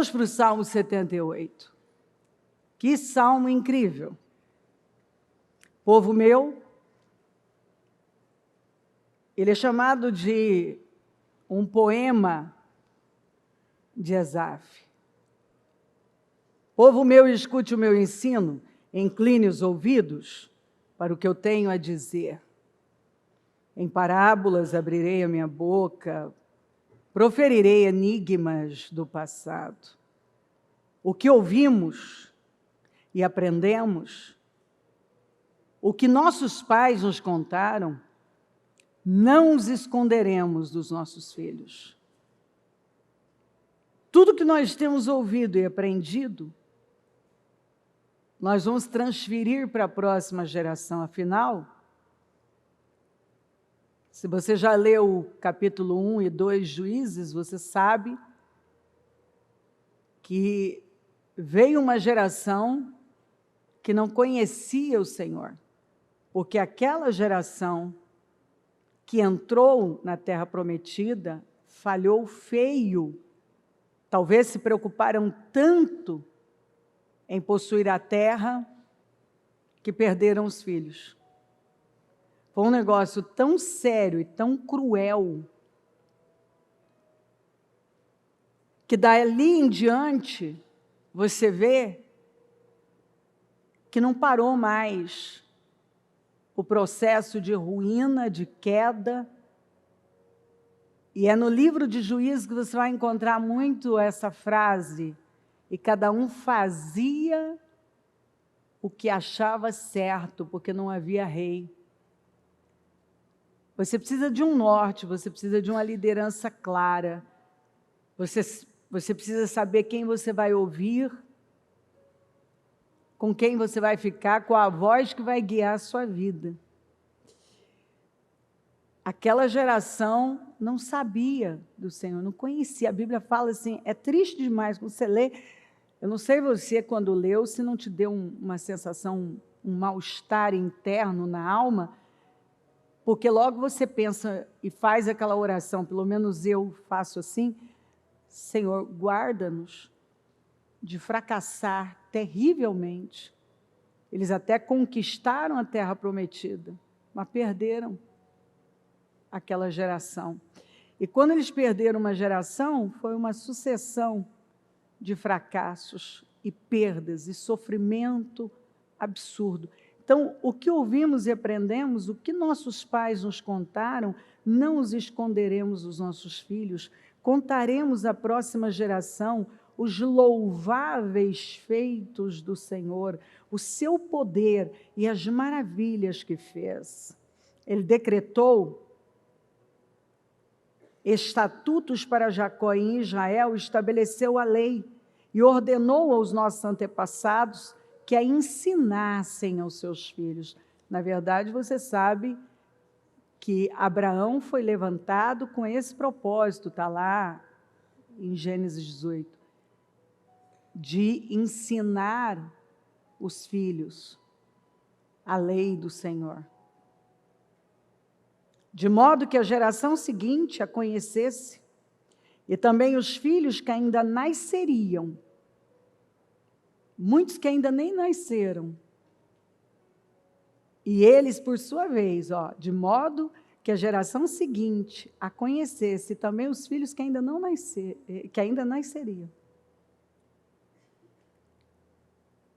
Vamos para o Salmo 78. Que salmo incrível! Povo meu, ele é chamado de um poema de Asaf. Povo meu, escute o meu ensino, incline os ouvidos para o que eu tenho a dizer. Em parábolas abrirei a minha boca, proferirei enigmas do passado. O que ouvimos e aprendemos, o que nossos pais nos contaram, não os esconderemos dos nossos filhos. Tudo que nós temos ouvido e aprendido, nós vamos transferir para a próxima geração. Afinal, se você já leu o capítulo 1 e 2 de Juízes, você sabe que veio uma geração que não conhecia o Senhor, porque aquela geração que entrou na Terra Prometida falhou feio. Talvez se preocuparam tanto em possuir a terra que perderam os filhos. Foi um negócio tão sério e tão cruel que dali em diante você vê que não parou mais o processo de ruína, de queda. E é no livro de Juízes que você vai encontrar muito essa frase: e cada um fazia o que achava certo, porque não havia rei. Você precisa de um norte, você precisa de uma liderança clara, você precisa saber quem você vai ouvir, com quem você vai ficar, qual a voz que vai guiar a sua vida. Aquela geração não sabia do Senhor, não conhecia. A Bíblia fala assim, é triste demais quando você lê. Eu não sei você, quando leu, se não te deu uma sensação, um mal-estar interno na alma, porque logo você pensa e faz aquela oração, pelo menos eu faço assim: Senhor, guarda-nos de fracassar terrivelmente. Eles até conquistaram a terra prometida, mas perderam aquela geração. E quando eles perderam uma geração, foi uma sucessão de fracassos e perdas e sofrimento absurdo. Então, o que ouvimos e aprendemos, o que nossos pais nos contaram, não os esconderemos dos nossos filhos, contaremos à próxima geração os louváveis feitos do Senhor, o seu poder e as maravilhas que fez. Ele decretou estatutos para Jacó e Israel, estabeleceu a lei e ordenou aos nossos antepassados que a ensinassem aos seus filhos. Na verdade, você sabe que Abraão foi levantado com esse propósito, está lá em Gênesis 18, de ensinar os filhos a lei do Senhor, de modo que a geração seguinte a conhecesse, e também os filhos que ainda nasceriam, muitos que ainda nem nasceram, e eles, por sua vez, de modo que a geração seguinte a conhecesse, e também os filhos que ainda não que ainda nasceriam.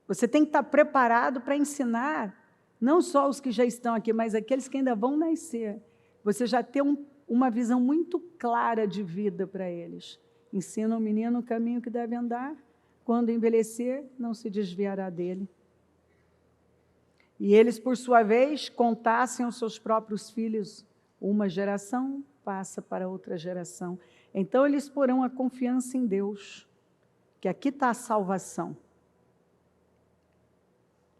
Você tem que estar preparado para ensinar, não só os que já estão aqui, mas aqueles que ainda vão nascer. Você já tem uma visão muito clara de vida para eles. Ensina o menino o caminho que deve andar, quando envelhecer, não se desviará dele. E eles, por sua vez, contassem aos seus próprios filhos, uma geração passa para outra geração. Então, eles porão a confiança em Deus, que aqui está a salvação.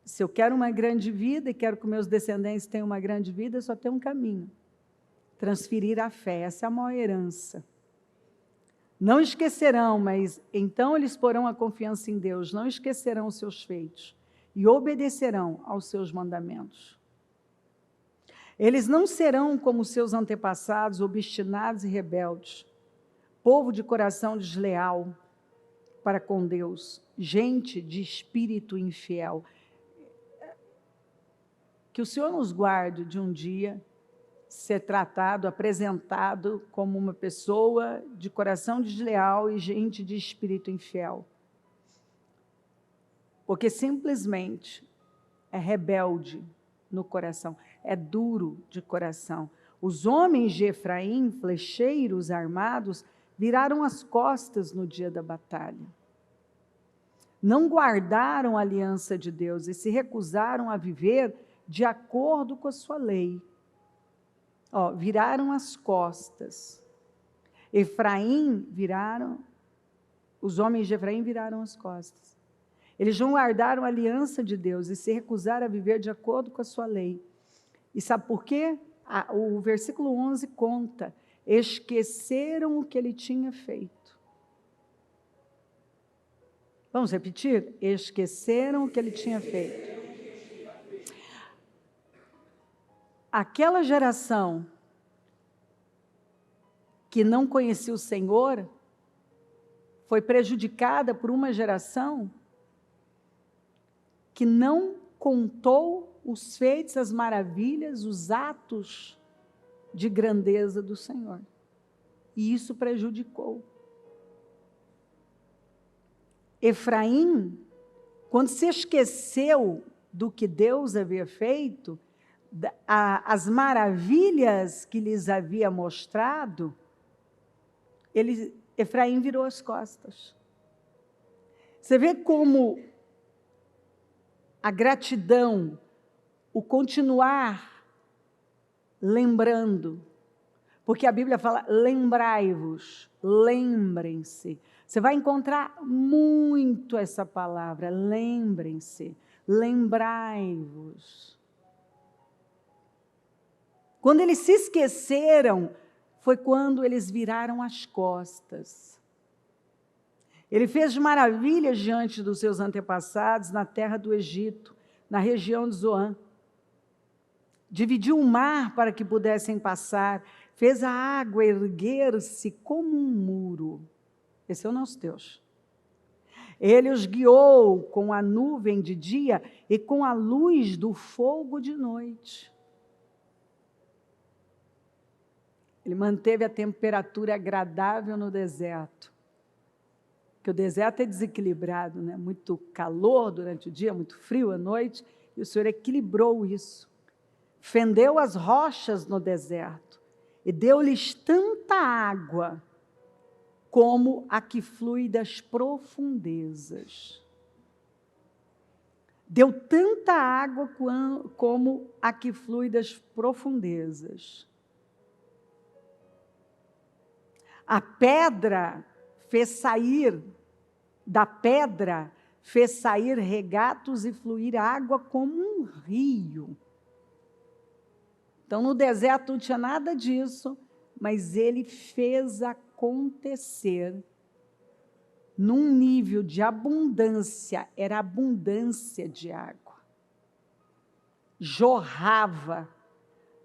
Se eu quero uma grande vida e quero que meus descendentes tenham uma grande vida, só tem um caminho: transferir a fé. Essa é a maior herança. Não esquecerão, mas então eles porão a confiança em Deus, não esquecerão os seus feitos e obedecerão aos seus mandamentos. Eles não serão como seus antepassados, obstinados e rebeldes, povo de coração desleal, para com Deus, gente de espírito infiel. Que o Senhor nos guarde de um dia ser tratado, apresentado como uma pessoa de coração desleal e gente de espírito infiel. Porque simplesmente é rebelde no coração, é duro de coração. Os homens de Efraim, flecheiros armados, viraram as costas no dia da batalha. Não guardaram a aliança de Deus e se recusaram a viver de acordo com a sua lei. Viraram as costas. Os homens de Efraim viraram as costas. Eles não guardaram a aliança de Deus e se recusaram a viver de acordo com a sua lei. E sabe por quê? O versículo 11 conta: esqueceram o que ele tinha feito. Vamos repetir? Esqueceram o que ele tinha feito. Aquela geração que não conhecia o Senhor foi prejudicada por uma geração que não contou os feitos, as maravilhas, os atos de grandeza do Senhor. E isso prejudicou. Efraim, quando se esqueceu do que Deus havia feito, as maravilhas que lhes havia mostrado, Efraim virou as costas. Você vê como a gratidão, o continuar lembrando, porque a Bíblia fala, lembrai-vos, lembrem-se. Você vai encontrar muito essa palavra, lembrem-se, lembrai-vos. Quando eles se esqueceram, foi quando eles viraram as costas. Ele fez maravilhas diante dos seus antepassados na terra do Egito, na região de Zoan. Dividiu o mar para que pudessem passar, fez a água erguer-se como um muro. Esse é o nosso Deus. Ele os guiou com a nuvem de dia e com a luz do fogo de noite. Ele manteve a temperatura agradável no deserto. Porque o deserto é desequilibrado, né? Muito calor durante o dia, muito frio à noite, e o Senhor equilibrou isso. Fendeu as rochas no deserto e deu-lhes tanta água como a que flui das profundezas. Deu tanta água como a que flui das profundezas. A pedra fez sair, da pedra fez sair regatos e fluir água como um rio. Então, no deserto não tinha nada disso, mas ele fez acontecer num nível de abundância, era abundância de água. Jorrava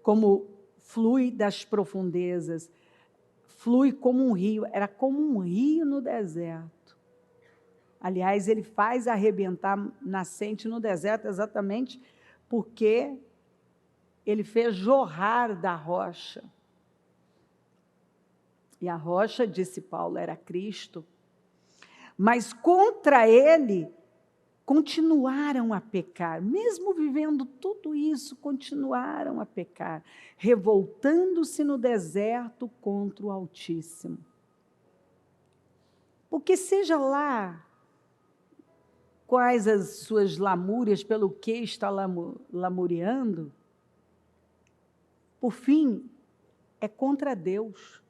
como flui das profundezas, flui como um rio, era como um rio no deserto. Aliás, ele faz arrebentar nascente no deserto exatamente porque ele fez jorrar da rocha. E a rocha, disse Paulo, era Cristo. Mas contra ele, continuaram a pecar. Mesmo vivendo tudo isso, continuaram a pecar, revoltando-se no deserto contra o Altíssimo. Porque seja lá quais as suas lamúrias, pelo que está lamuriando, por fim, é contra Deus.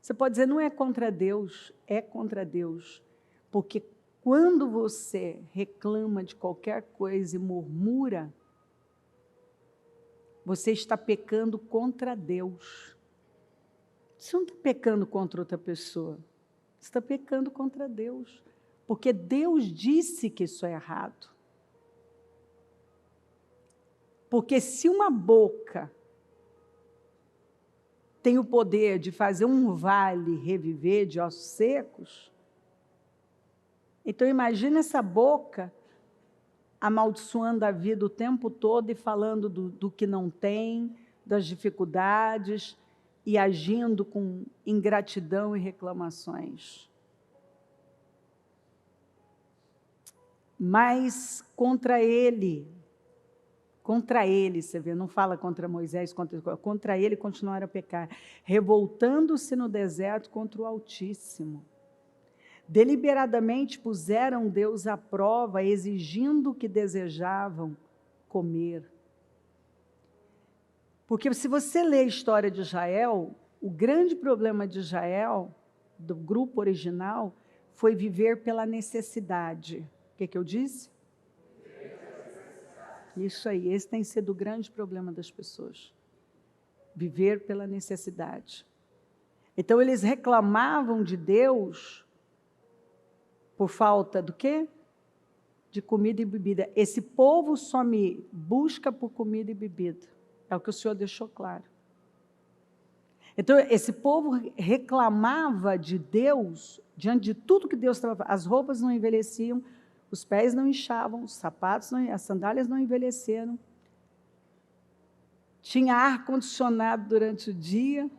Você pode dizer, não é contra Deus, é contra Deus. Porque quando você reclama de qualquer coisa e murmura, você está pecando contra Deus. Você não está pecando contra outra pessoa. Você está pecando contra Deus. Porque Deus disse que isso é errado. Porque se uma boca tem o poder de fazer um vale reviver de ossos secos, Então, imagina essa boca amaldiçoando a vida o tempo todo e falando do que não tem, das dificuldades e agindo com ingratidão e reclamações. Mas contra ele, você vê, não fala contra Moisés, contra ele continuaram a pecar, revoltando-se no deserto contra o Altíssimo. Deliberadamente puseram Deus à prova, exigindo o que desejavam comer. Porque se você lê a história de Israel, o grande problema de Israel, do grupo original, foi viver pela necessidade. O que eu disse? Isso aí, esse tem sido o grande problema das pessoas. Viver pela necessidade. Então, eles reclamavam de Deus por falta do quê? De comida e bebida. Esse povo só me busca por comida e bebida. É o que o Senhor deixou claro. Então, esse povo reclamava de Deus, diante de tudo que Deus estava fazendo. As roupas não envelheciam, os pés não inchavam, os sapatos, as sandálias não envelheceram. Tinha ar-condicionado durante o dia,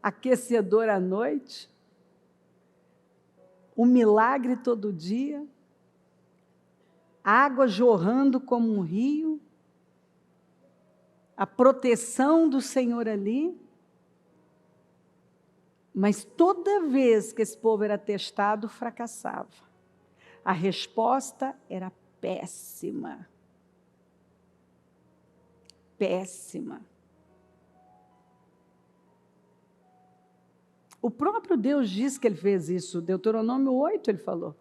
aquecedor à noite, um milagre todo dia, água jorrando como um rio, a proteção do Senhor ali. Mas toda vez que esse povo era testado, fracassava. A resposta era péssima. Péssima. O próprio Deus diz que ele fez isso. Deuteronômio 8 ele falou.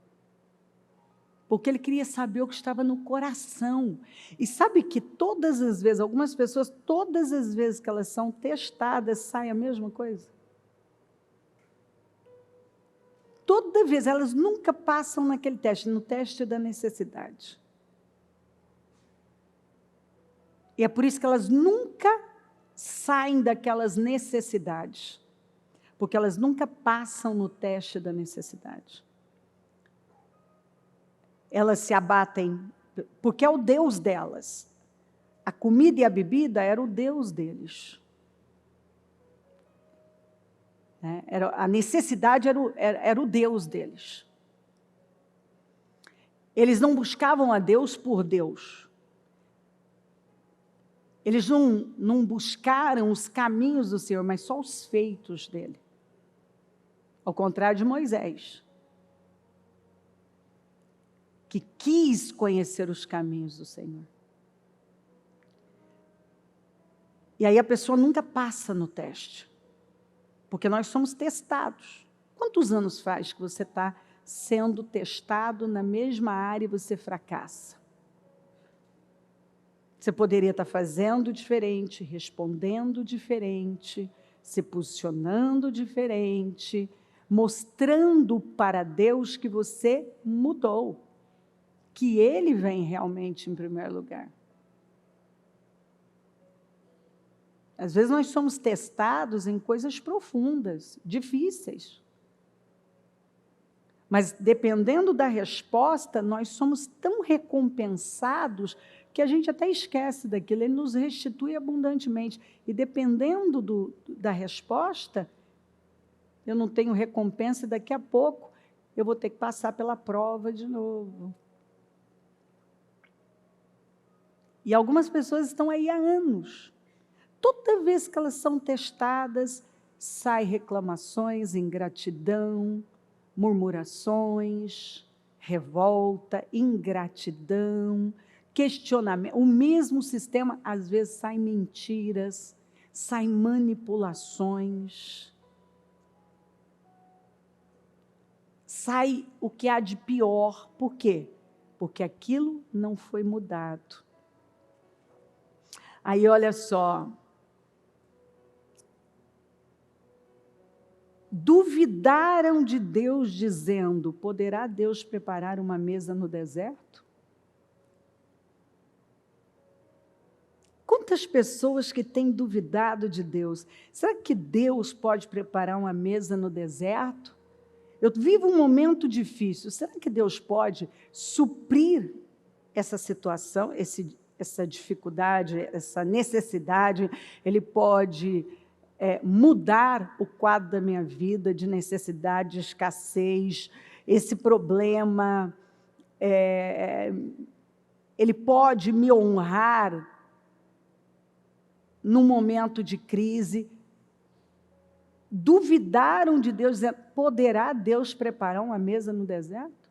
Porque ele queria saber o que estava no coração. E sabe que todas as vezes, algumas pessoas, todas as vezes que elas são testadas, sai a mesma coisa? Toda vez, elas nunca passam naquele teste, no teste da necessidade. E é por isso que elas nunca saem daquelas necessidades. Porque elas nunca passam no teste da necessidade. Elas se abatem, porque é o Deus delas. A comida e a bebida era o Deus deles. A necessidade era o Deus deles. Eles não buscavam a Deus por Deus. Eles não buscaram os caminhos do Senhor, mas só os feitos dele. Ao contrário de Moisés, que quis conhecer os caminhos do Senhor. E aí a pessoa nunca passa no teste. Porque nós somos testados. Quantos anos faz que você está sendo testado na mesma área e você fracassa? Você poderia estar fazendo diferente, respondendo diferente, se posicionando diferente, mostrando para Deus que você mudou, que Ele vem realmente em primeiro lugar. Às vezes nós somos testados em coisas profundas, difíceis. Mas dependendo da resposta, nós somos tão recompensados que a gente até esquece daquilo, Ele nos restitui abundantemente. E dependendo da resposta, eu não tenho recompensa, daqui a pouco eu vou ter que passar pela prova de novo. E algumas pessoas estão aí há anos. Toda vez que elas são testadas, sai reclamações, ingratidão, murmurações, revolta, ingratidão, questionamento. O mesmo sistema, às vezes, sai mentiras, sai manipulações, sai o que há de pior. Por quê? Porque aquilo não foi mudado. Aí, olha só, duvidaram de Deus, dizendo: poderá Deus preparar uma mesa no deserto? Quantas pessoas que têm duvidado de Deus? Será que Deus pode preparar uma mesa no deserto? eu vivo um momento difícil. Será que Deus pode suprir essa situação, essa dificuldade, essa necessidade? Ele pode mudar o quadro da minha vida de necessidade, de escassez, esse problema. Ele pode me honrar num momento de crise. Duvidaram de Deus, dizendo, poderá Deus preparar uma mesa no deserto?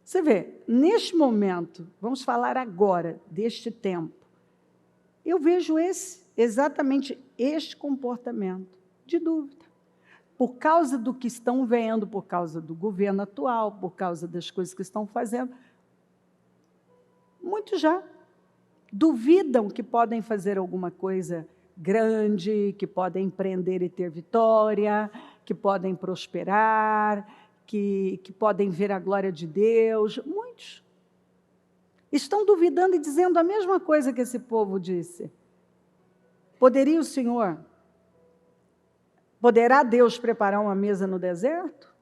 Você vê, neste momento, vamos falar agora, deste tempo, eu vejo exatamente este comportamento de dúvida. Por causa do que estão vendo, por causa do governo atual, por causa das coisas que estão fazendo, muitos já duvidam que podem fazer alguma coisa grande, que podem empreender e ter vitória, que podem prosperar, que podem ver a glória de Deus. Muitos estão duvidando e dizendo a mesma coisa que esse povo disse. Poderá Deus preparar uma mesa no deserto?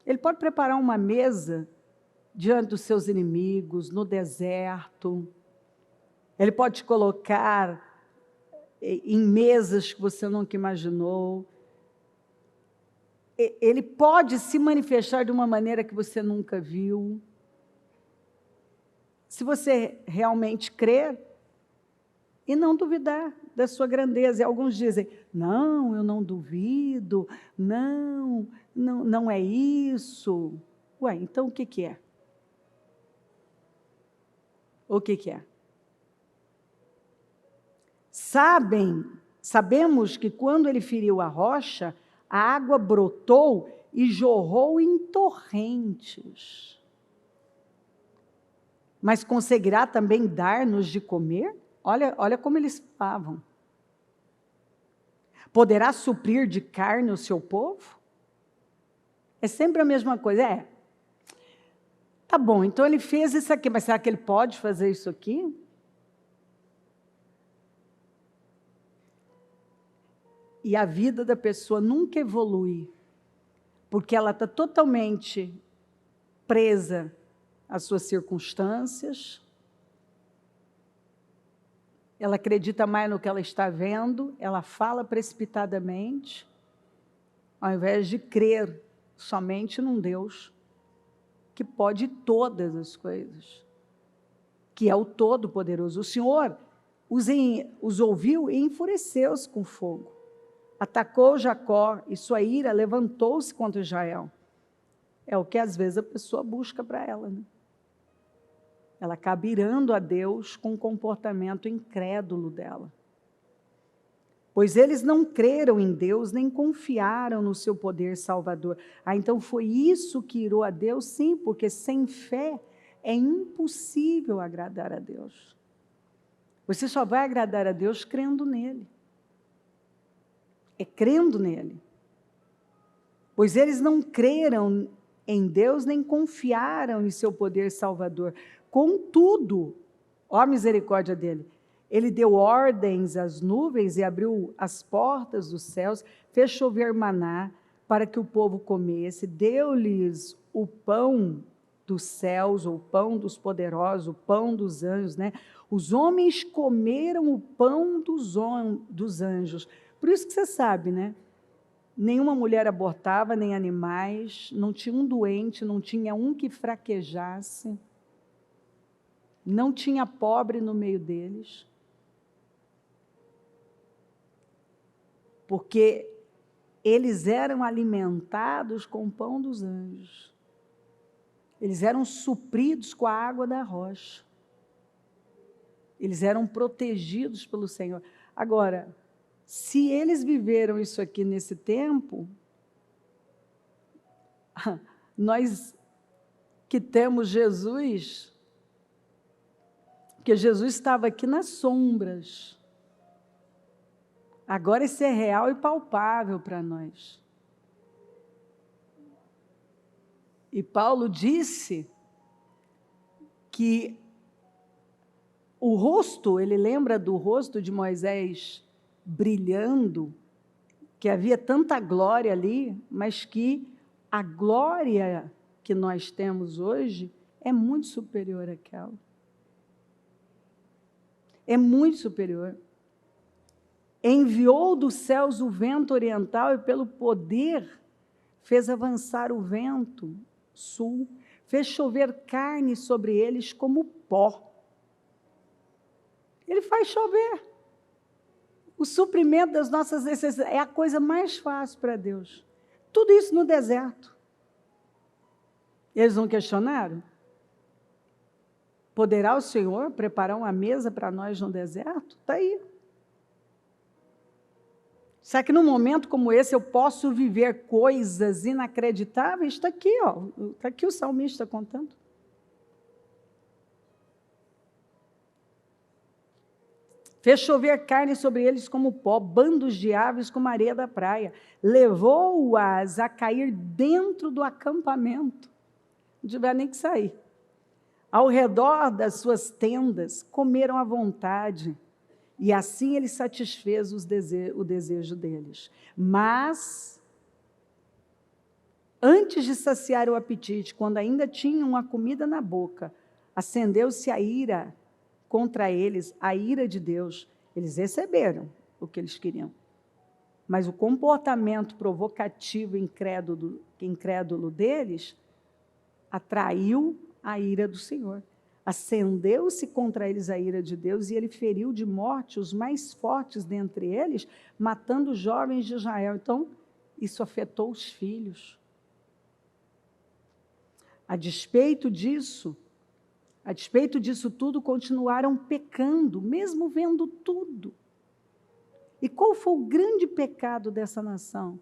Ele pode preparar uma mesa diante dos seus inimigos, no deserto. Ele pode te colocar em mesas que você nunca imaginou. Ele pode se manifestar de uma maneira que você nunca viu. Se você realmente crer e não duvidar da sua grandeza. E alguns dizem, não, eu não duvido, não é isso. Ué, então o que é? O que é? Sabemos que quando ele feriu a rocha, a água brotou e jorrou em torrentes. Mas conseguirá também dar-nos de comer? Olha como eles falavam. Poderá suprir de carne o seu povo? É sempre a mesma coisa. Tá bom, então ele fez isso aqui, mas será que ele pode fazer isso aqui? E a vida da pessoa nunca evolui, porque ela está totalmente presa às suas circunstâncias, ela acredita mais no que ela está vendo, ela fala precipitadamente, ao invés de crer somente num Deus que pode todas as coisas, que é o Todo-Poderoso. O Senhor os ouviu e enfureceu-se com fogo. Atacou Jacó e sua ira levantou-se contra Israel. É o que às vezes a pessoa busca para ela, né? Ela acaba irando a Deus com o comportamento incrédulo dela. Pois eles não creram em Deus, nem confiaram no seu poder salvador. Então foi isso que irou a Deus? Sim, porque sem fé é impossível agradar a Deus. Você só vai agradar a Deus crendo nele. É crendo nele. Pois eles não creram em Deus, nem confiaram em seu poder salvador. Contudo, ó a misericórdia dele, ele deu ordens às nuvens e abriu as portas dos céus, fez chover maná para que o povo comesse, deu-lhes o pão dos céus, o pão dos poderosos, o pão dos anjos, né? Os homens comeram o pão dos anjos. Por isso que você sabe, né? Nenhuma mulher abortava, nem animais, não tinha um doente, não tinha um que fraquejasse, não tinha pobre no meio deles. Porque eles eram alimentados com o pão dos anjos. Eles eram supridos com a água da rocha. Eles eram protegidos pelo Senhor. Agora, se eles viveram isso aqui nesse tempo, nós que temos Jesus, porque Jesus estava aqui nas sombras, agora isso é real e palpável para nós. E Paulo disse que o rosto, ele lembra do rosto de Moisés brilhando, que havia tanta glória ali, mas que a glória que nós temos hoje é muito superior àquela. É muito superior. Enviou dos céus o vento oriental e pelo poder fez avançar o vento sul, fez chover carne sobre eles como pó. Ele faz chover. O suprimento das nossas necessidades é a coisa mais fácil para Deus. Tudo isso no deserto. Eles não questionaram? Poderá o Senhor preparar uma mesa para nós no deserto? Está aí. Será que num momento como esse eu posso viver coisas inacreditáveis? Está aqui, ó. Está aqui o salmista contando. Fez chover carne sobre eles como pó, bandos de aves como areia da praia. Levou-as a cair dentro do acampamento. Não tiver nem que sair. Ao redor das suas tendas, comeram à vontade. E assim ele satisfez o desejo deles. Mas, antes de saciar o apetite, quando ainda tinham a comida na boca, acendeu-se a ira contra eles, a ira de Deus. Eles receberam o que eles queriam. Mas o comportamento provocativo e incrédulo deles atraiu a ira do Senhor. Acendeu-se contra eles a ira de Deus e ele feriu de morte os mais fortes dentre eles, matando os jovens de Israel. Então, isso afetou os filhos. A despeito disso tudo, continuaram pecando, mesmo vendo tudo. E qual foi o grande pecado dessa nação?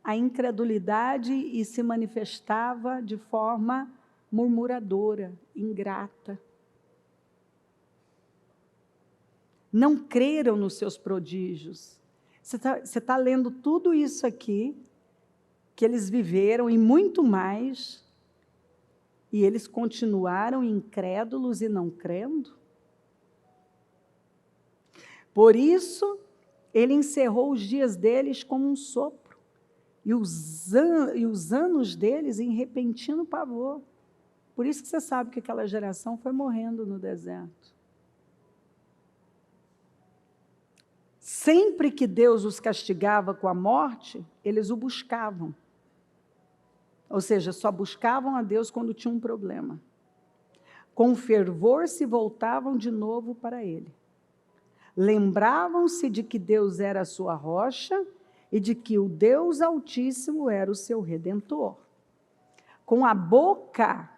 A incredulidade e se manifestava de forma murmuradora, ingrata. Não creram nos seus prodígios. Você tá lendo tudo isso aqui, que eles viveram e muito mais, e eles continuaram incrédulos e não crendo? Por isso, ele encerrou os dias deles como um sopro, e os anos deles em repentino pavor. Por isso que você sabe que aquela geração foi morrendo no deserto. Sempre que Deus os castigava com a morte, eles o buscavam. Ou seja, só buscavam a Deus quando tinham um problema. Com fervor se voltavam de novo para Ele. Lembravam-se de que Deus era a sua rocha e de que o Deus Altíssimo era o seu Redentor. Com a boca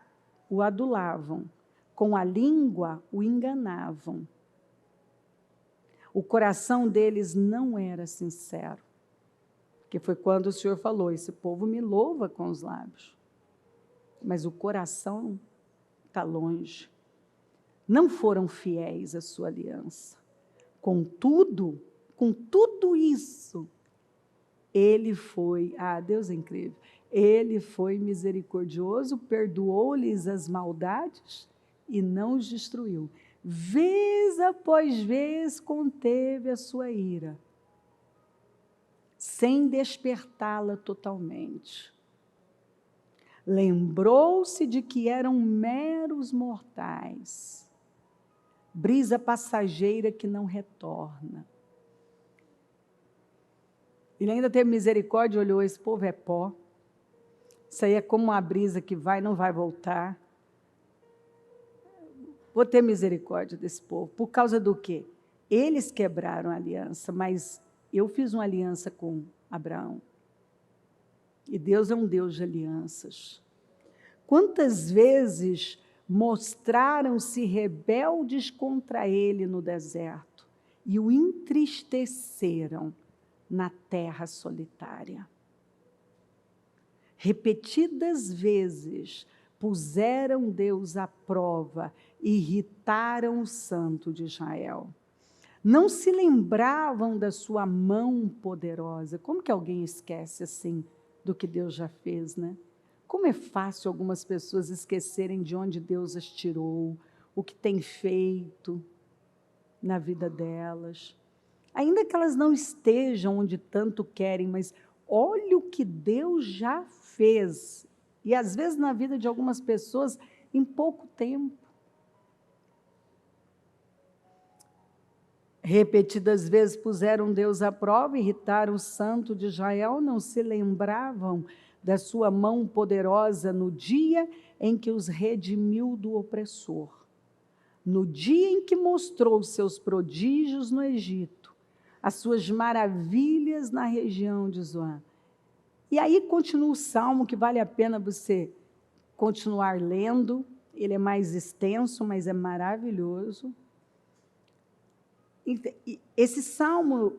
o adulavam, com a língua o enganavam. O coração deles não era sincero, que foi quando o Senhor falou, esse povo me louva com os lábios, mas o coração está longe. Não foram fiéis à sua aliança. Contudo, com tudo isso, Ele foi, Deus é incrível, Ele foi misericordioso, perdoou-lhes as maldades e não os destruiu. Vez após vez conteve a sua ira, sem despertá-la totalmente. Lembrou-se de que eram meros mortais, brisa passageira que não retorna. Ele ainda teve misericórdia e olhou, esse povo é pó. Isso aí é como uma brisa que vai e não vai voltar. Vou ter misericórdia desse povo. Por causa do quê? Eles quebraram a aliança, mas eu fiz uma aliança com Abraão. E Deus é um Deus de alianças. Quantas vezes mostraram-se rebeldes contra Ele no deserto e o entristeceram na terra solitária. Repetidas vezes puseram Deus à prova, irritaram o Santo de Israel. Não se lembravam da sua mão poderosa. Como que alguém esquece assim do que Deus já fez, né? Como é fácil algumas pessoas esquecerem de onde Deus as tirou, o que tem feito na vida delas. ainda que elas não estejam onde tanto querem, mas olha o que Deus já fez. E às vezes na vida de algumas pessoas, em pouco tempo. Repetidas vezes puseram Deus à prova, irritaram o santo de Israel, não se lembravam da sua mão poderosa no dia em que os redimiu do opressor, no dia em que mostrou seus prodígios no Egito, as suas maravilhas na região de Zoan. E aí continua o Salmo, que vale a pena você continuar lendo, ele é mais extenso, mas é maravilhoso. Esse Salmo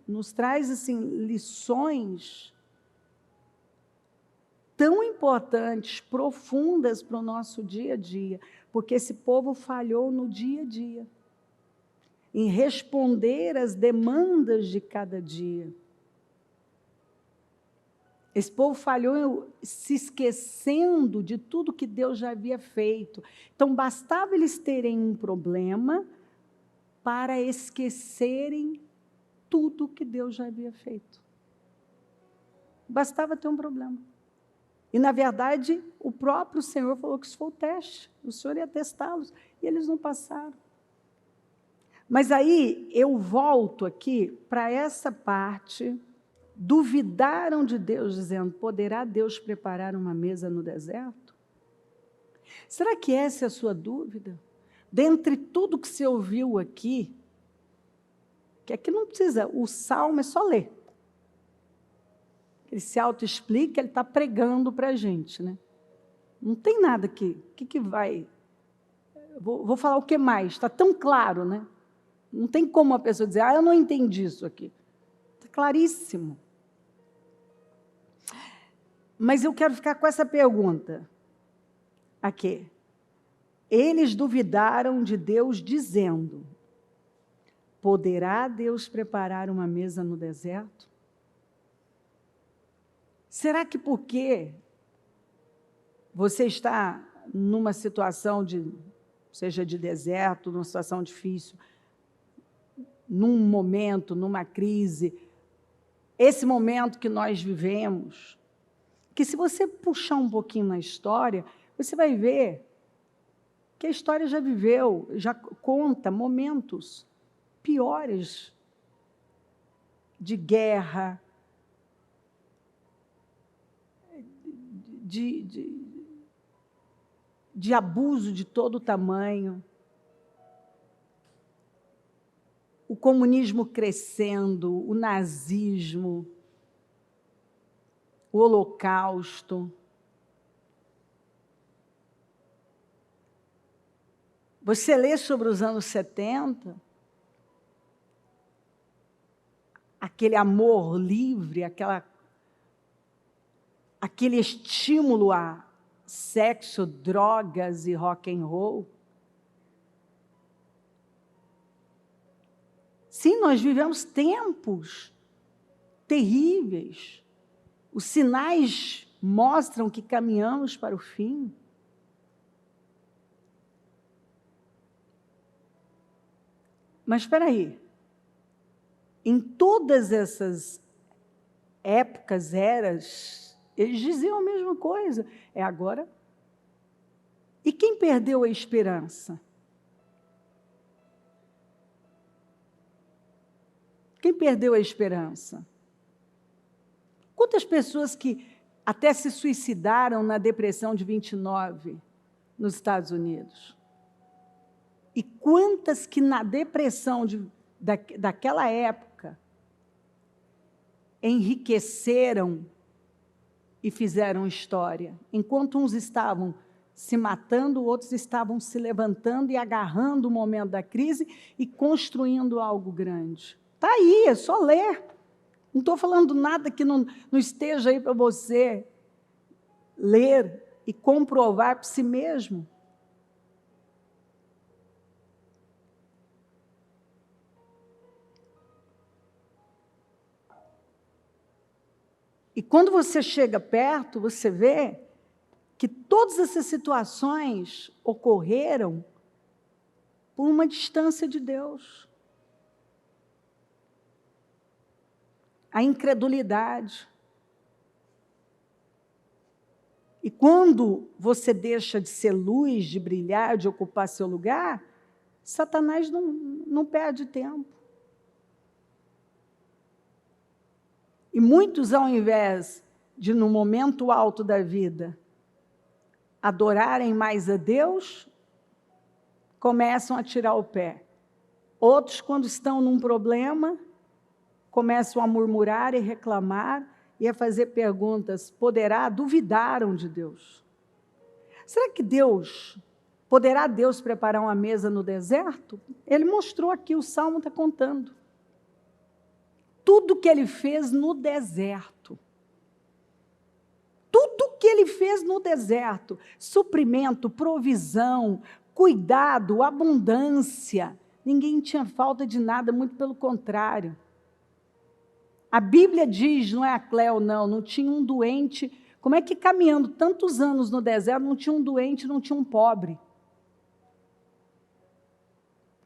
nos traz assim, lições tão importantes, profundas para o nosso dia a dia, porque esse povo falhou no dia a dia, em responder às demandas de cada dia. Esse povo falhou se esquecendo de tudo que Deus já havia feito. Então, bastava eles terem um problema para esquecerem tudo que Deus já havia feito. Bastava ter um problema. E, na verdade, o próprio Senhor falou que isso foi o teste. O Senhor ia testá-los, e eles não passaram. Mas aí, eu volto aqui para essa parte. Duvidaram de Deus, dizendo, poderá Deus preparar uma mesa no deserto? Será que essa é a sua dúvida? Dentre tudo que você ouviu aqui, que aqui não precisa, o Salmo é só ler. Ele se autoexplica, ele está pregando para a gente, né? Não tem nada aqui. O que vai... Vou falar o que mais? Está tão claro, né? Não tem como a pessoa dizer, eu não entendi isso aqui. Está claríssimo. Mas eu quero ficar com essa pergunta aqui. Eles duvidaram de Deus dizendo, poderá Deus preparar uma mesa no deserto? Será que porque você está numa situação seja de deserto, numa situação difícil, num momento, numa crise, esse momento que nós vivemos, que se você puxar um pouquinho na história, você vai ver que a história já viveu, já conta momentos piores de guerra, de abuso de todo tamanho, o comunismo crescendo, o nazismo, o Holocausto. Você lê sobre os anos 70, aquele amor livre, aquele estímulo a sexo, drogas e rock and roll. Sim, nós vivemos tempos terríveis. Os sinais mostram que caminhamos para o fim. Mas espera aí. Em todas essas épocas, eras, eles diziam a mesma coisa. É agora. E quem perdeu a esperança? Quem perdeu a esperança? Quantas pessoas que até se suicidaram na depressão de 29 nos Estados Unidos? E quantas que na depressão daquela época enriqueceram e fizeram história? Enquanto uns estavam se matando, outros estavam se levantando e agarrando o momento da crise e construindo algo grande. Está aí, é só ler. Não estou falando nada que não esteja aí para você ler e comprovar por si mesmo. E quando você chega perto, você vê que todas essas situações ocorreram por uma distância de Deus. a incredulidade. E quando você deixa de ser luz, de brilhar, de ocupar seu lugar, Satanás não perde tempo. E muitos, ao invés de, no momento alto da vida, adorarem mais a Deus, começam a tirar o pé. Outros, quando estão num problema, começam a murmurar e reclamar e a fazer perguntas. Duvidaram de Deus. Será que poderá Deus preparar uma mesa no deserto? Ele mostrou aqui, o Salmo está contando. Tudo que ele fez no deserto. Tudo que ele fez no deserto. Suprimento, provisão, cuidado, abundância. Ninguém tinha falta de nada, muito pelo contrário. A Bíblia diz, não é a Cleo, não tinha um doente. Como é que caminhando tantos anos no deserto, não tinha um doente, não tinha um pobre?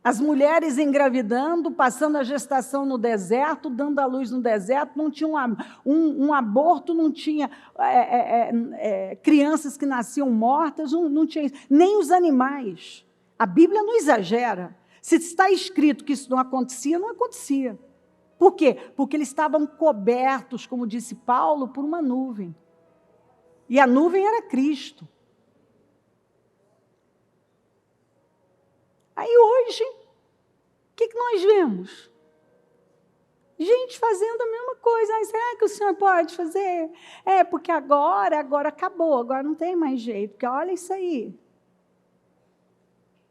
As mulheres engravidando, passando a gestação no deserto, dando à luz no deserto, não tinha um aborto, não tinha crianças que nasciam mortas, não tinha isso. Nem os animais. A Bíblia não exagera. Se está escrito que isso não acontecia, não acontecia. Por quê? Porque eles estavam cobertos, como disse Paulo, por uma nuvem. E a nuvem era Cristo. Aí hoje, o que nós vemos? Gente fazendo a mesma coisa. Será que o senhor pode fazer? Porque agora acabou, agora não tem mais jeito, porque olha isso aí.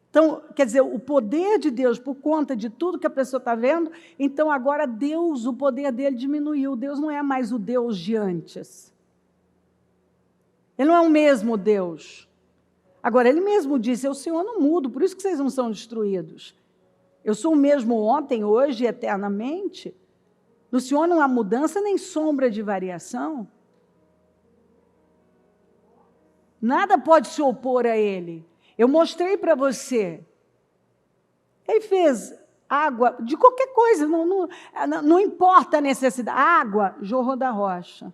Então, quer dizer, o poder de Deus, por conta de tudo que a pessoa está vendo, então agora Deus, o poder dele diminuiu. Deus não é mais o Deus de antes. Ele não é o mesmo Deus. Agora, ele mesmo disse, o Senhor não muda, por isso que vocês não são destruídos. Eu sou o mesmo ontem, hoje e eternamente. No Senhor não há mudança nem sombra de variação. Nada pode se opor a ele. Eu mostrei para você. Ele fez água, de qualquer coisa, não importa a necessidade. Água jorrou da rocha.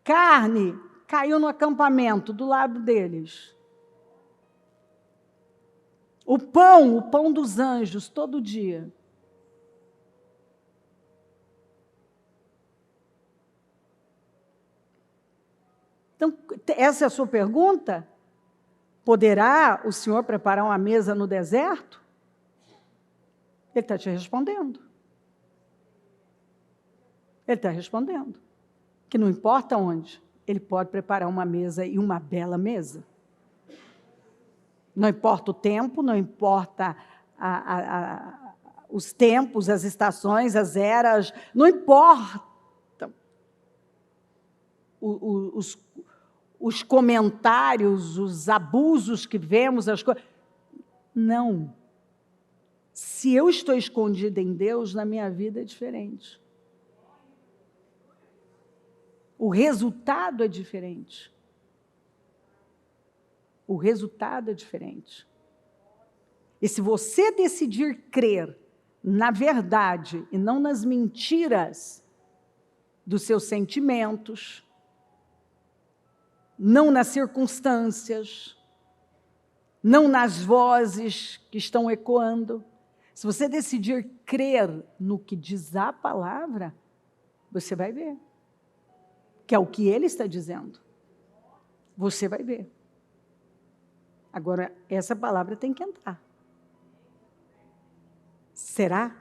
Carne caiu no acampamento do lado deles. O pão dos anjos, todo dia. Então, essa é a sua pergunta? Poderá o Senhor preparar uma mesa no deserto? Ele está te respondendo. Ele está respondendo. Que não importa onde, ele pode preparar uma mesa e uma bela mesa. Não importa o tempo, não importa os tempos, as estações, as eras, não importa os comentários, os abusos que vemos, as coisas. Não. Se eu estou escondida em Deus, na minha vida é diferente. O resultado é diferente. O resultado é diferente. E se você decidir crer na verdade e não nas mentiras dos seus sentimentos, não nas circunstâncias, não nas vozes que estão ecoando, se você decidir crer no que diz a palavra, você vai ver. Que é o que ele está dizendo. Você vai ver. Agora, essa palavra tem que entrar. Será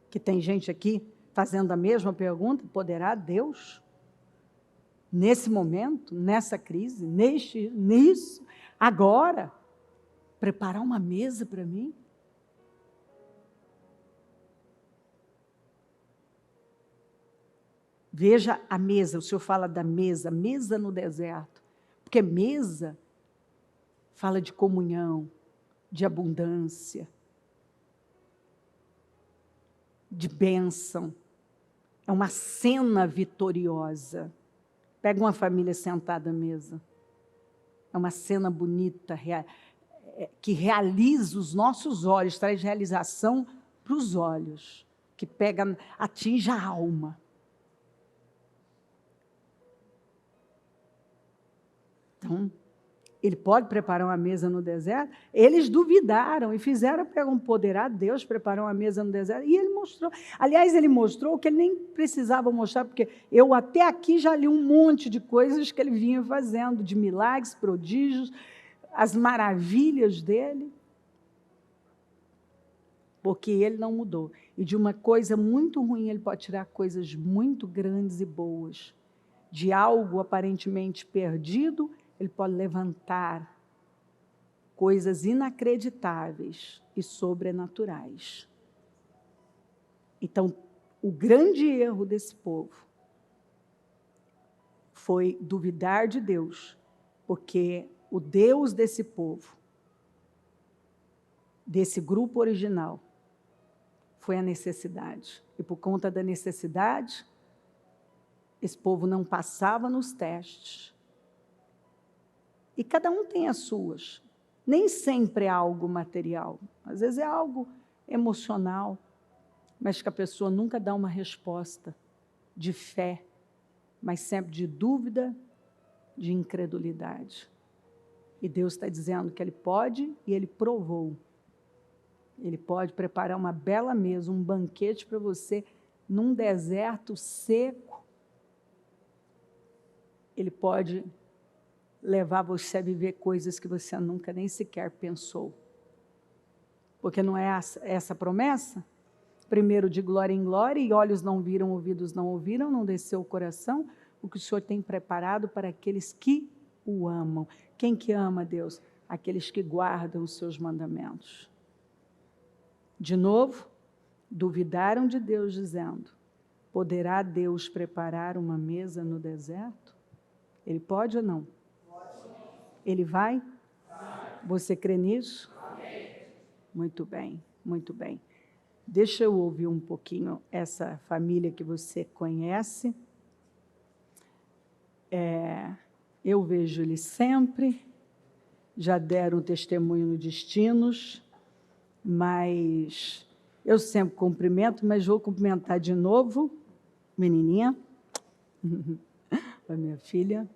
que tem gente aqui fazendo a mesma pergunta? Poderá Deus, nesse momento, nessa crise, nisso, agora, preparar uma mesa para mim? Veja a mesa, o Senhor fala da mesa no deserto, porque mesa fala de comunhão, de abundância, de bênção. É uma cena vitoriosa. Pega uma família sentada à mesa. É uma cena bonita, que realiza os nossos olhos, traz realização para os olhos, que atinge a alma. Então, ele pode preparar uma mesa no deserto? Eles duvidaram e fizeram, poderá Deus preparar uma mesa no deserto? E ele mostrou. Aliás, ele mostrou que ele nem precisava mostrar, porque eu até aqui já li um monte de coisas que ele vinha fazendo, de milagres, prodígios, as maravilhas dele. Porque ele não mudou. E de uma coisa muito ruim, ele pode tirar coisas muito grandes e boas. De algo aparentemente perdido, ele pode levantar coisas inacreditáveis e sobrenaturais. Então, o grande erro desse povo foi duvidar de Deus, porque o Deus desse povo, desse grupo original, foi a necessidade. E por conta da necessidade, esse povo não passava nos testes. E cada um tem as suas. Nem sempre é algo material. Às vezes é algo emocional, mas que a pessoa nunca dá uma resposta de fé, mas sempre de dúvida, de incredulidade. E Deus está dizendo que Ele pode e Ele provou. Ele pode preparar uma bela mesa, um banquete para você, num deserto seco. Ele pode levar você a viver coisas que você nunca nem sequer pensou. Porque não é essa a promessa? Primeiro de glória em glória, e olhos não viram, ouvidos não ouviram, não desceu o coração, o que o Senhor tem preparado para aqueles que o amam. Quem que ama Deus? Aqueles que guardam os seus mandamentos. De novo, duvidaram de Deus, dizendo: poderá Deus preparar uma mesa no deserto? Ele pode ou não? Ele vai? Você crê nisso? Muito bem, muito bem. Deixa eu ouvir um pouquinho essa família que você conhece. Eu vejo eles sempre, já deram testemunho no Destinos, mas eu sempre cumprimento, mas vou cumprimentar de novo, menininha, a minha filha.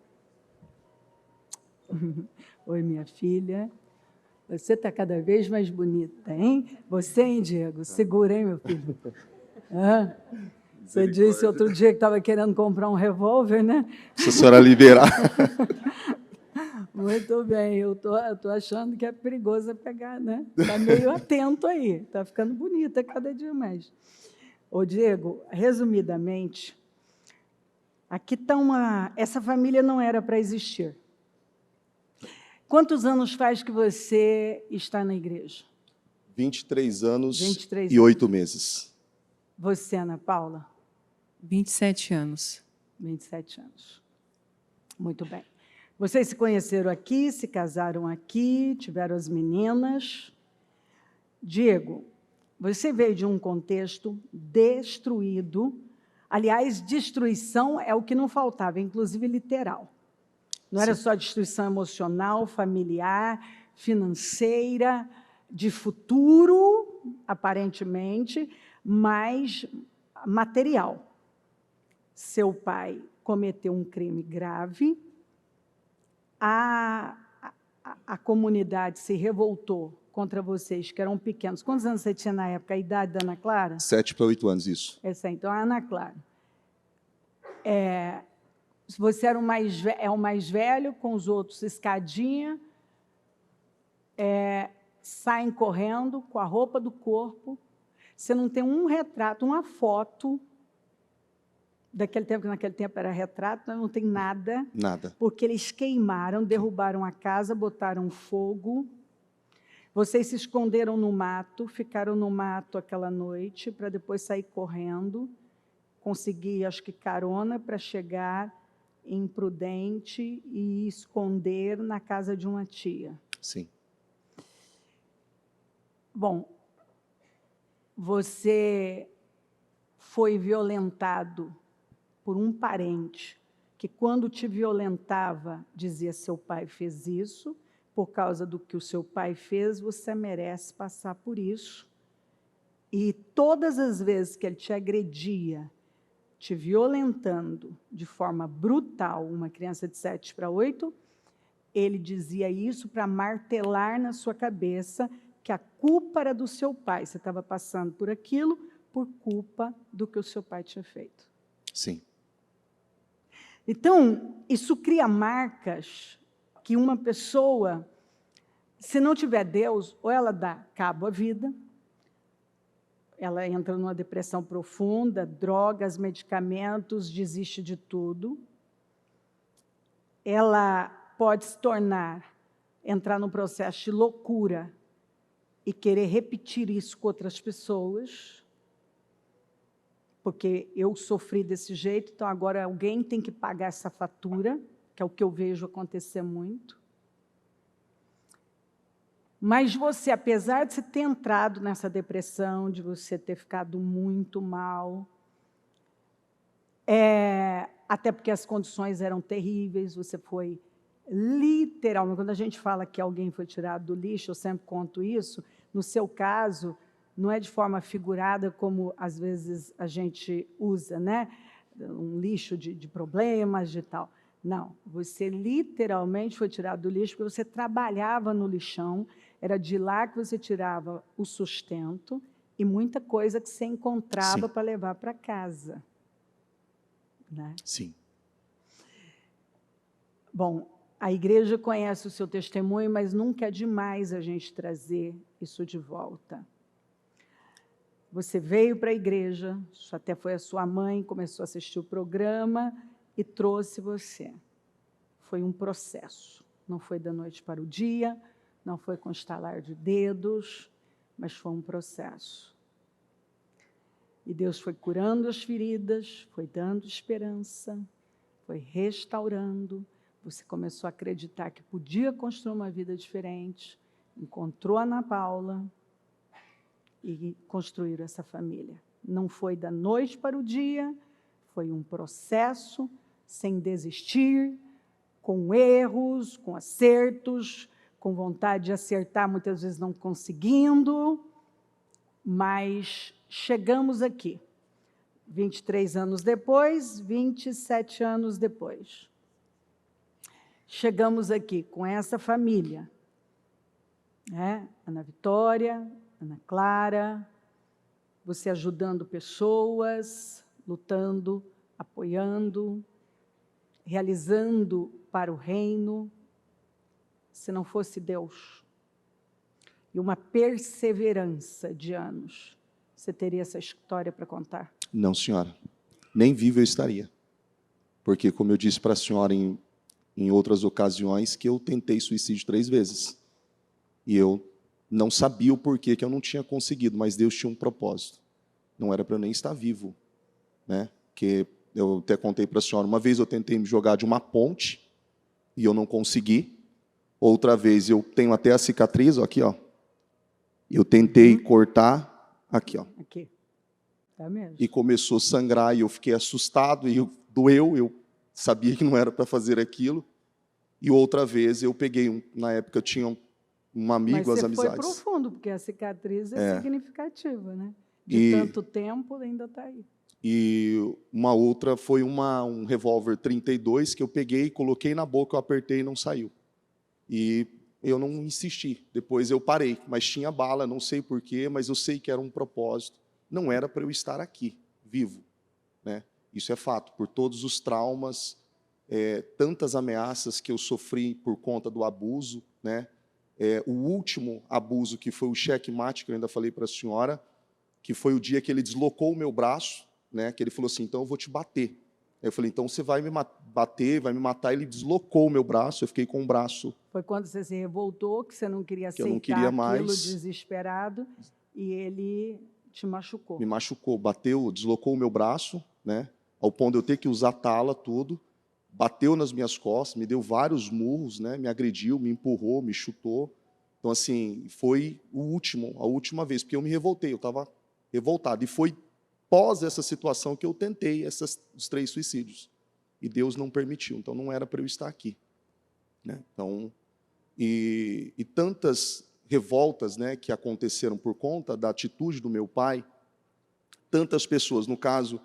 Oi, minha filha. Você está cada vez mais bonita, hein? Você, hein, Diego? Segura, hein, meu filho? Você disse outro dia que estava querendo comprar um revólver, né? Se a senhora liberar. Muito bem, eu tô achando que é perigoso pegar, né? Está meio atento aí, está ficando bonita cada dia mais. Ô, Diego, resumidamente, aqui está essa família não era para existir. Quantos anos faz que você está na igreja? 23 anos 23 e 8 meses. Você, Ana Paula? 27 anos. 27 anos. Muito bem. Vocês se conheceram aqui, se casaram aqui, tiveram as meninas. Diego, você veio de um contexto destruído. Aliás, destruição é o que não faltava, inclusive literal. Não era só destruição emocional, familiar, financeira, de futuro, aparentemente, mas material. Seu pai cometeu um crime grave, a comunidade se revoltou contra vocês, que eram pequenos. Quantos anos você tinha na época? A idade da Ana Clara? 7 para 8 anos, isso. Então, a Ana Clara. Você era o mais velho, com os outros escadinha, saem correndo com a roupa do corpo. Você não tem um retrato, uma foto daquele tempo, que naquele tempo era retrato, não tem nada. Nada. Porque eles queimaram, derrubaram a casa, botaram fogo. Vocês se esconderam no mato, ficaram no mato aquela noite, para depois sair correndo, conseguir, acho que, carona para chegar em Prudente e esconder na casa de uma tia. Sim. Bom, você foi violentado por um parente que, quando te violentava, dizia: seu pai fez isso, por causa do que o seu pai fez, você merece passar por isso. E todas as vezes que ele te agredia, te violentando de forma brutal, uma criança de 7 para 8, ele dizia isso para martelar na sua cabeça que a culpa era do seu pai. Você estava passando por aquilo por culpa do que o seu pai tinha feito. Sim. Então, isso cria marcas que uma pessoa, se não tiver Deus, ou ela dá cabo à vida, ela entra numa depressão profunda, drogas, medicamentos, desiste de tudo. Ela pode se entrar num processo de loucura e querer repetir isso com outras pessoas, porque eu sofri desse jeito, então agora alguém tem que pagar essa fatura, que é o que eu vejo acontecer muito. Mas você, apesar de você ter entrado nessa depressão, de você ter ficado muito mal, até porque as condições eram terríveis, você foi literalmente, quando a gente fala que alguém foi tirado do lixo, eu sempre conto isso, no seu caso, não é de forma figurada como às vezes a gente usa, né? Um lixo de problemas, de tal. Não, você literalmente foi tirado do lixo porque você trabalhava no lixão, era de lá que você tirava o sustento e muita coisa que você encontrava para levar para casa. Né? Sim. Bom, a igreja conhece o seu testemunho, mas nunca é demais a gente trazer isso de volta. Você veio para a igreja, até foi a sua mãe, começou a assistir o programa e trouxe você. Foi um processo, não foi da noite para o dia, não foi com estalar de dedos, mas foi um processo. E Deus foi curando as feridas, foi dando esperança, foi restaurando. Você começou a acreditar que podia construir uma vida diferente, encontrou a Ana Paula e construíram essa família. Não foi da noite para o dia, foi um processo, sem desistir, com erros, com acertos, com vontade de acertar, muitas vezes não conseguindo, mas chegamos aqui, 23 anos depois, 27 anos depois. Chegamos aqui com essa família, né? Ana Vitória, Ana Clara, você ajudando pessoas, lutando, apoiando, realizando para o reino. Se não fosse Deus e uma perseverança de anos, você teria essa história para contar? Não, senhora. Nem vivo eu estaria. Porque, como eu disse para a senhora em outras ocasiões, que eu tentei suicídio 3 vezes. E eu não sabia o porquê que eu não tinha conseguido, mas Deus tinha um propósito. Não era para eu nem estar vivo. Né? Porque eu até contei para a senhora, uma vez eu tentei me jogar de uma ponte e eu não consegui. Outra vez eu tenho até a cicatriz, ó, aqui, ó. Eu tentei cortar aqui, ó. Aqui. Tá mesmo. E começou a sangrar e eu fiquei assustado e doeu, eu sabia que não era para fazer aquilo. E outra vez eu peguei, na época eu tinha um amigo, as amizades. Mas você foi profundo, porque a cicatriz é significativa, né? De tanto tempo, ainda está aí. E uma outra foi um revólver 32 que eu peguei, coloquei na boca, eu apertei e não saiu. E eu não insisti. Depois eu parei, mas tinha bala, não sei porquê, mas eu sei que era um propósito. Não era para eu estar aqui, vivo. Né? Isso é fato, por todos os traumas, tantas ameaças que eu sofri por conta do abuso. Né? O último abuso, que foi o checkmate, que eu ainda falei para a senhora, que foi o dia que ele deslocou o meu braço, né? Que ele falou assim, então eu vou te bater. Eu falei, então você vai me bater, vai me matar. Ele deslocou o meu braço, eu fiquei com o braço. Foi quando você se revoltou, que você não queria aceitar eu não queria mais. Aquilo, desesperado, e ele te machucou. Me machucou, bateu, deslocou o meu braço, né? Ao ponto de eu ter que usar tala, tudo. Bateu nas minhas costas, me deu vários murros, né? Me agrediu, me empurrou, me chutou. Então, assim, foi a última vez, porque eu me revoltei, eu estava revoltado. E foi pós essa situação que eu tentei os 3 suicídios. E Deus não permitiu, então não era para eu estar aqui. Né? Então, e tantas revoltas, né, que aconteceram por conta da atitude do meu pai, tantas pessoas, no caso,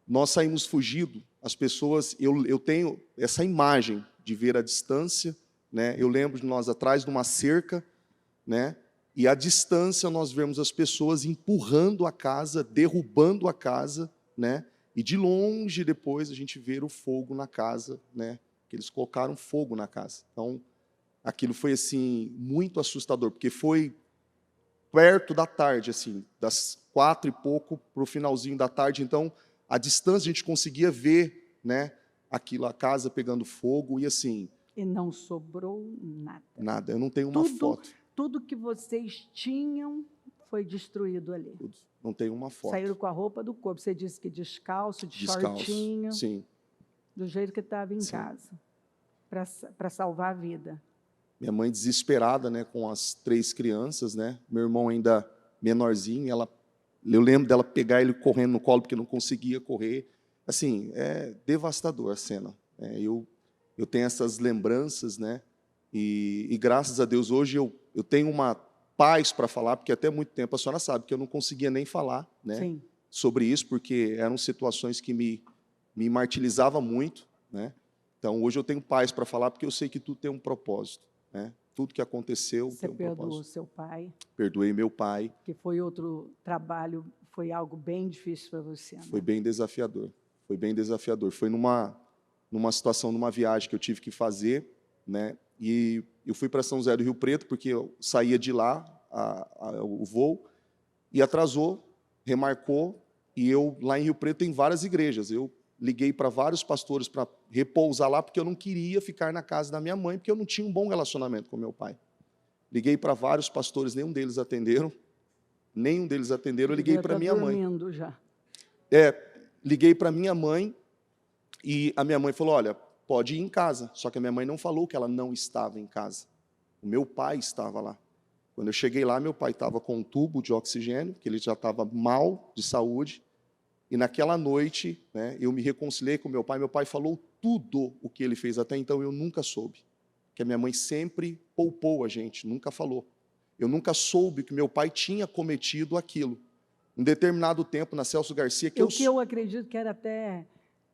nós saímos fugido, as pessoas, eu tenho essa imagem de ver à distância né? Eu lembro de nós atrás de uma cerca, né? E à distância nós vemos as pessoas empurrando a casa, derrubando a casa, né? E de longe depois a gente vê o fogo na casa, né? Que eles colocaram fogo na casa. Então, aquilo foi assim muito assustador, porque foi perto da tarde, assim, das 4 e pouco para o finalzinho da tarde. Então, à distância a gente conseguia ver, né? Aquilo, a casa pegando fogo e assim. E não sobrou nada. Nada. Eu não tenho uma foto. Tudo que vocês tinham foi destruído ali. Tudo. Não tenho uma foto. Saíram com a roupa do corpo. Você disse que descalço, de Descalço. shortinho. Sim. Do jeito que estava em Sim. casa. Para salvar a vida. Minha mãe desesperada, né, com as 3 crianças, né? Meu irmão ainda menorzinho, eu lembro dela pegar ele correndo no colo porque não conseguia correr. Assim, é devastador a cena. Eu tenho essas lembranças, né? E graças a Deus hoje eu tenho uma paz para falar, porque até muito tempo a senhora sabe que eu não conseguia nem falar, né? Sim. Sobre isso, porque eram situações que me martirizavam muito, né? Então hoje eu tenho paz para falar, porque eu sei que tudo tem um propósito, né? Tudo que aconteceu Você tem um perdoou propósito. seu pai, Perdoei meu pai. que foi outro trabalho, foi algo bem difícil para você. Né? Foi bem desafiador. Foi bem desafiador. Foi numa situação, numa viagem que eu tive que fazer, né? E eu fui para São José do Rio Preto, porque eu saía de lá, o voo, e atrasou, remarcou, e eu, lá em Rio Preto, tem várias igrejas. Eu liguei para vários pastores para repousar lá, porque eu não queria ficar na casa da minha mãe, porque eu não tinha um bom relacionamento com meu pai. Liguei para vários pastores, nenhum deles atenderam. Nenhum deles atenderam. Eu liguei para minha mãe. Dormindo já. Liguei para minha mãe, e a minha mãe falou, olha, pode ir em casa. Só que a minha mãe não falou que ela não estava em casa. O meu pai estava lá. Quando eu cheguei lá, meu pai estava com um tubo de oxigênio, que ele já estava mal de saúde. E naquela noite, né, eu me reconciliei com meu pai. Meu pai falou tudo o que ele fez. Até então eu nunca soube. Que a minha mãe sempre poupou a gente, nunca falou. Eu nunca soube que meu pai tinha cometido aquilo. Em determinado tempo, na Celso Garcia, que eu acredito que era até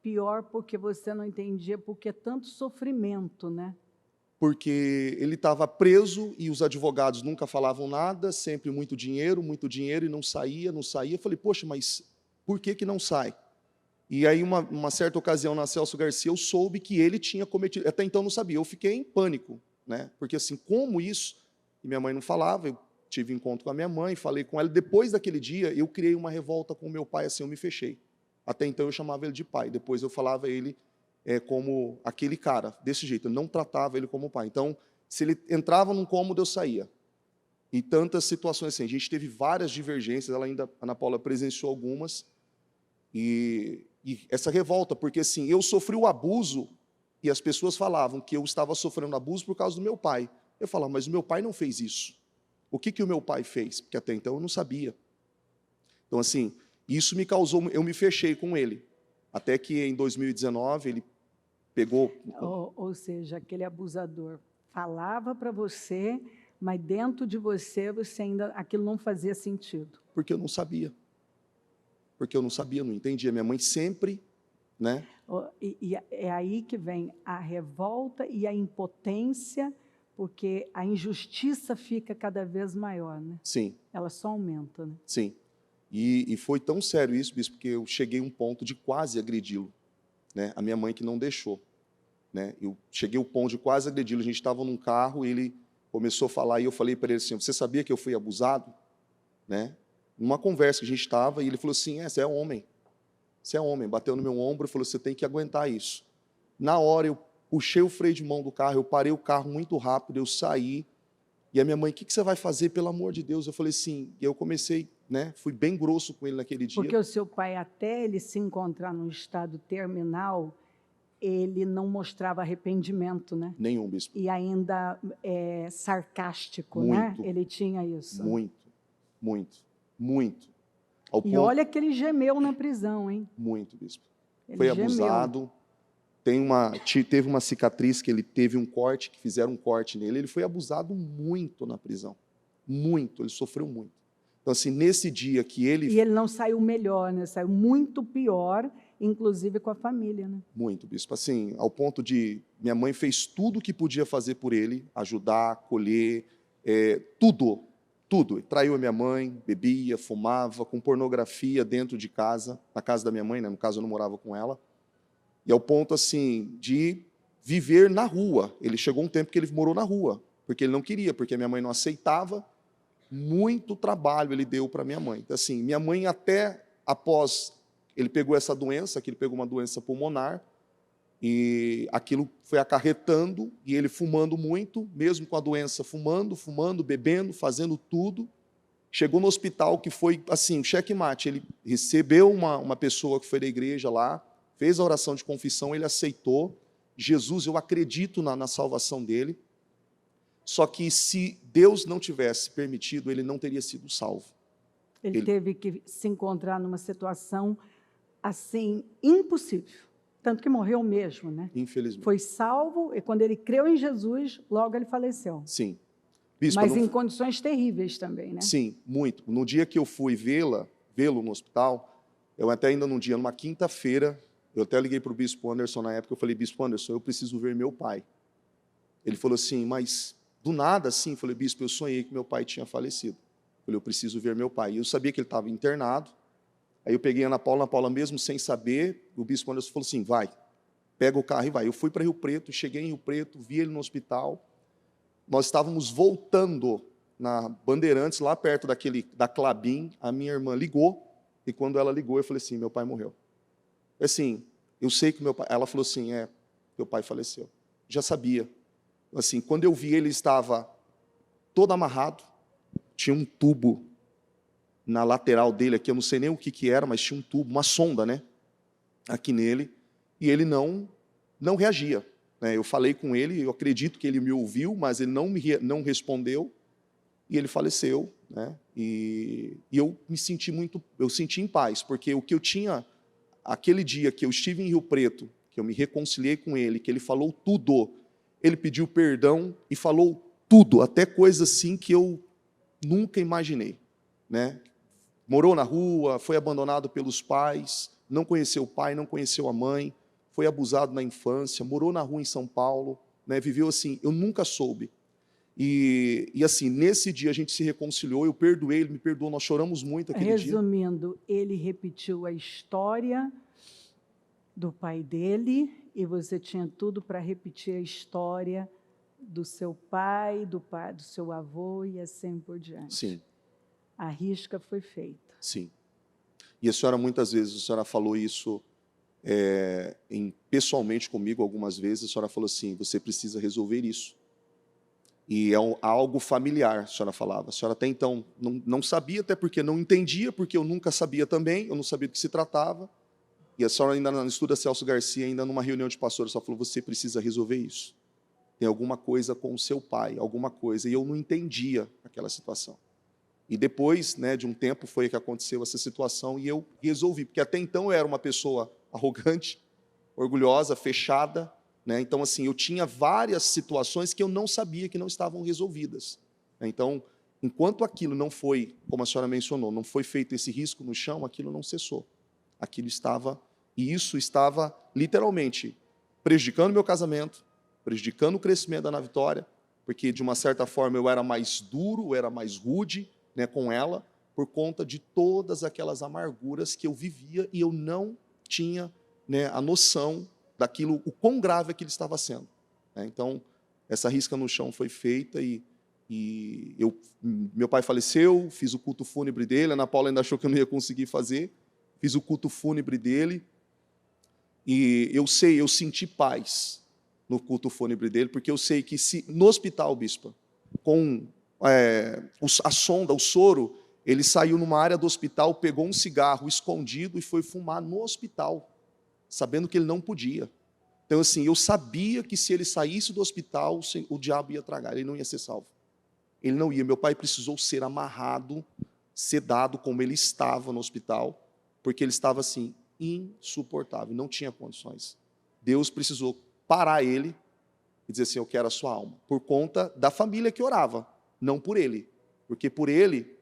pior, porque você não entendia porque tanto sofrimento, né? Porque ele estava preso e os advogados nunca falavam nada, sempre muito dinheiro, e não saía, não saía. Eu falei, poxa, mas por que não sai? E aí, uma certa ocasião, na Celso Garcia, eu soube que ele tinha cometido. Até então, não sabia. Eu fiquei em pânico, né? Porque, assim, como isso? E minha mãe não falava, eu tive encontro com a minha mãe, falei com ela. Depois daquele dia, eu criei uma revolta com meu pai, assim, eu me fechei. Até então, eu chamava ele de pai. Depois, eu falava ele como aquele cara, desse jeito. Eu não tratava ele como pai. Então, se ele entrava num cômodo, eu saía. E tantas situações assim. A gente teve várias divergências, a Ana Paula presenciou algumas. E essa revolta, porque assim, eu sofri o abuso e as pessoas falavam que eu estava sofrendo abuso por causa do meu pai. Eu falava, mas o meu pai não fez isso. O que o meu pai fez? Porque até então eu não sabia. Então, assim, isso me causou, eu me fechei com ele. Até que em 2019 ele pegou... Ou seja, aquele abusador falava para você, mas dentro de você ainda, aquilo não fazia sentido. Porque eu não sabia. Porque eu não sabia, não entendia. Minha mãe sempre, né? E é aí que vem a revolta e a impotência, porque a injustiça fica cada vez maior, né? Sim. Ela só aumenta, né? Sim. E foi tão sério isso, bispo, que eu cheguei a um ponto de quase agredi-lo, né? A minha mãe que não deixou, né? Eu cheguei ao ponto de quase agredi-lo. A gente estava num carro, e ele começou a falar, e eu falei para ele assim, você sabia que eu fui abusado? Né? Numa conversa que a gente estava, e ele falou assim, você é homem. Você é homem. Bateu no meu ombro e falou, você tem que aguentar isso. Na hora, eu puxei o freio de mão do carro, eu parei o carro muito rápido, eu saí, e a minha mãe, o que você vai fazer, pelo amor de Deus? Eu falei assim, e eu comecei, né, fui bem grosso com ele naquele dia. Porque o seu pai, até ele se encontrar num estado terminal, ele não mostrava arrependimento, né? Nenhum, bispo. E ainda sarcástico, Muito, né? Ele tinha isso. Muito. E ponto... olha que ele gemeu na prisão, hein? Muito, bispo. Ele foi abusado. Teve uma cicatriz que ele teve um corte, que fizeram um corte nele. Ele foi abusado muito na prisão. Muito, ele sofreu muito. Então, assim, nesse dia que ele... E ele não saiu melhor, né? Saiu muito pior. inclusive com a família, né? Muito, bispo. Assim, ao ponto de minha mãe fez tudo o que podia fazer por ele, ajudar, acolher, tudo, tudo. Traiu a minha mãe, bebia, fumava, com pornografia dentro de casa, na casa da minha mãe, né? No caso eu não morava com ela. E ao ponto, assim, de viver na rua. Ele chegou um tempo que ele morou na rua, porque ele não queria, porque a minha mãe não aceitava. Muito trabalho ele deu para minha mãe. Então, assim, minha mãe até após ele pegou essa doença, que ele pegou uma doença pulmonar, e aquilo foi acarretando, e ele fumando muito, mesmo com a doença, fumando, bebendo, fazendo tudo. Chegou no hospital que foi, assim, checkmate. Ele recebeu uma pessoa que foi da igreja lá, fez a oração de confissão, ele aceitou. Jesus, eu acredito na salvação dele. Só que se Deus não tivesse permitido, ele não teria sido salvo. Ele teve que se encontrar numa situação, assim, impossível. Tanto que morreu mesmo, né? Infelizmente. Foi salvo, e quando ele creu em Jesus, logo ele faleceu. Sim. Bispo, Mas em condições terríveis também, né? Sim, muito. No dia que eu fui vê-lo no hospital, eu até ainda num dia, numa quinta-feira, eu até liguei para o Bispo Anderson na época, eu falei, Bispo Anderson, eu preciso ver meu pai. Ele falou assim, mas do nada assim, eu falei, Bispo, eu sonhei que meu pai tinha falecido. Eu falei, eu preciso ver meu pai. E eu sabia que ele estava internado. Aí eu peguei a Ana Paula mesmo sem saber, o Bispo Anderson falou assim, vai, pega o carro e vai. Eu fui para Rio Preto, cheguei em Rio Preto, vi ele no hospital. Nós estávamos voltando na Bandeirantes, lá perto da Clabin, a minha irmã ligou, e quando ela ligou, eu falei assim, meu pai morreu. Assim, eu sei que meu pai... Ela falou assim, meu pai faleceu. Já sabia. Assim, quando eu vi, ele estava todo amarrado, tinha um tubo na lateral dele aqui, eu não sei nem o que era, mas tinha um tubo, uma sonda, né, aqui nele, e ele não reagia. Eu falei com ele, eu acredito que ele me ouviu, mas ele não respondeu, e ele faleceu, né? E eu me senti eu senti em paz, porque o que eu tinha, aquele dia que eu estive em Rio Preto, que eu me reconciliei com ele, que ele falou tudo, ele pediu perdão e falou tudo, até coisas assim que eu nunca imaginei, né? Morou na rua, foi abandonado pelos pais, não conheceu o pai, não conheceu a mãe, foi abusado na infância, morou na rua em São Paulo, né, viveu assim, eu nunca soube. E assim, nesse dia a gente se reconciliou, eu perdoei, ele me perdoou, nós choramos muito aquele dia. Resumindo, ele repetiu a história do pai dele, e você tinha tudo para repetir a história do seu pai, do seu avô, e assim por diante. Sim. A risca foi feita. Sim. E a senhora, muitas vezes, a senhora falou isso pessoalmente comigo algumas vezes, a senhora falou assim, você precisa resolver isso. E é algo familiar, a senhora falava. A senhora até então não sabia, até porque não entendia, porque eu nunca sabia também, eu não sabia do que se tratava. E a senhora ainda no estudo da Celso Garcia, ainda numa reunião de pastores, só falou, você precisa resolver isso. Tem alguma coisa com o seu pai, alguma coisa. E eu não entendia aquela situação. E depois, né, de um tempo, foi que aconteceu essa situação e eu resolvi, porque até então eu era uma pessoa arrogante, orgulhosa, fechada, né? Então, assim, eu tinha várias situações que eu não sabia que não estavam resolvidas. Então, enquanto aquilo não foi, como a senhora mencionou, não foi feito esse risco no chão, aquilo não cessou. Aquilo estava, e isso estava literalmente prejudicando meu casamento, prejudicando o crescimento da Ana Vitória, porque de uma certa forma eu era mais duro, eu era mais rude, né, com ela, por conta de todas aquelas amarguras que eu vivia e eu não tinha, né, a noção daquilo, o quão grave aquilo estava sendo. Né? Então, essa risca no chão foi feita e meu pai faleceu, fiz o culto fúnebre dele, a Ana Paula ainda achou que eu não ia conseguir fazer, fiz o culto fúnebre dele e eu senti paz no culto fúnebre dele, porque eu sei que se no hospital, bispa, com a sonda, o soro, ele saiu numa área do hospital, pegou um cigarro escondido e foi fumar no hospital, sabendo que ele não podia. Então, assim, eu sabia que se ele saísse do hospital, o diabo ia tragar, ele não ia ser salvo. Ele não ia. Meu pai precisou ser amarrado, sedado, como ele estava no hospital, porque ele estava, assim, insuportável, não tinha condições. Deus precisou parar ele e dizer assim, eu quero a sua alma, por conta da família que orava, não por ele, porque por ele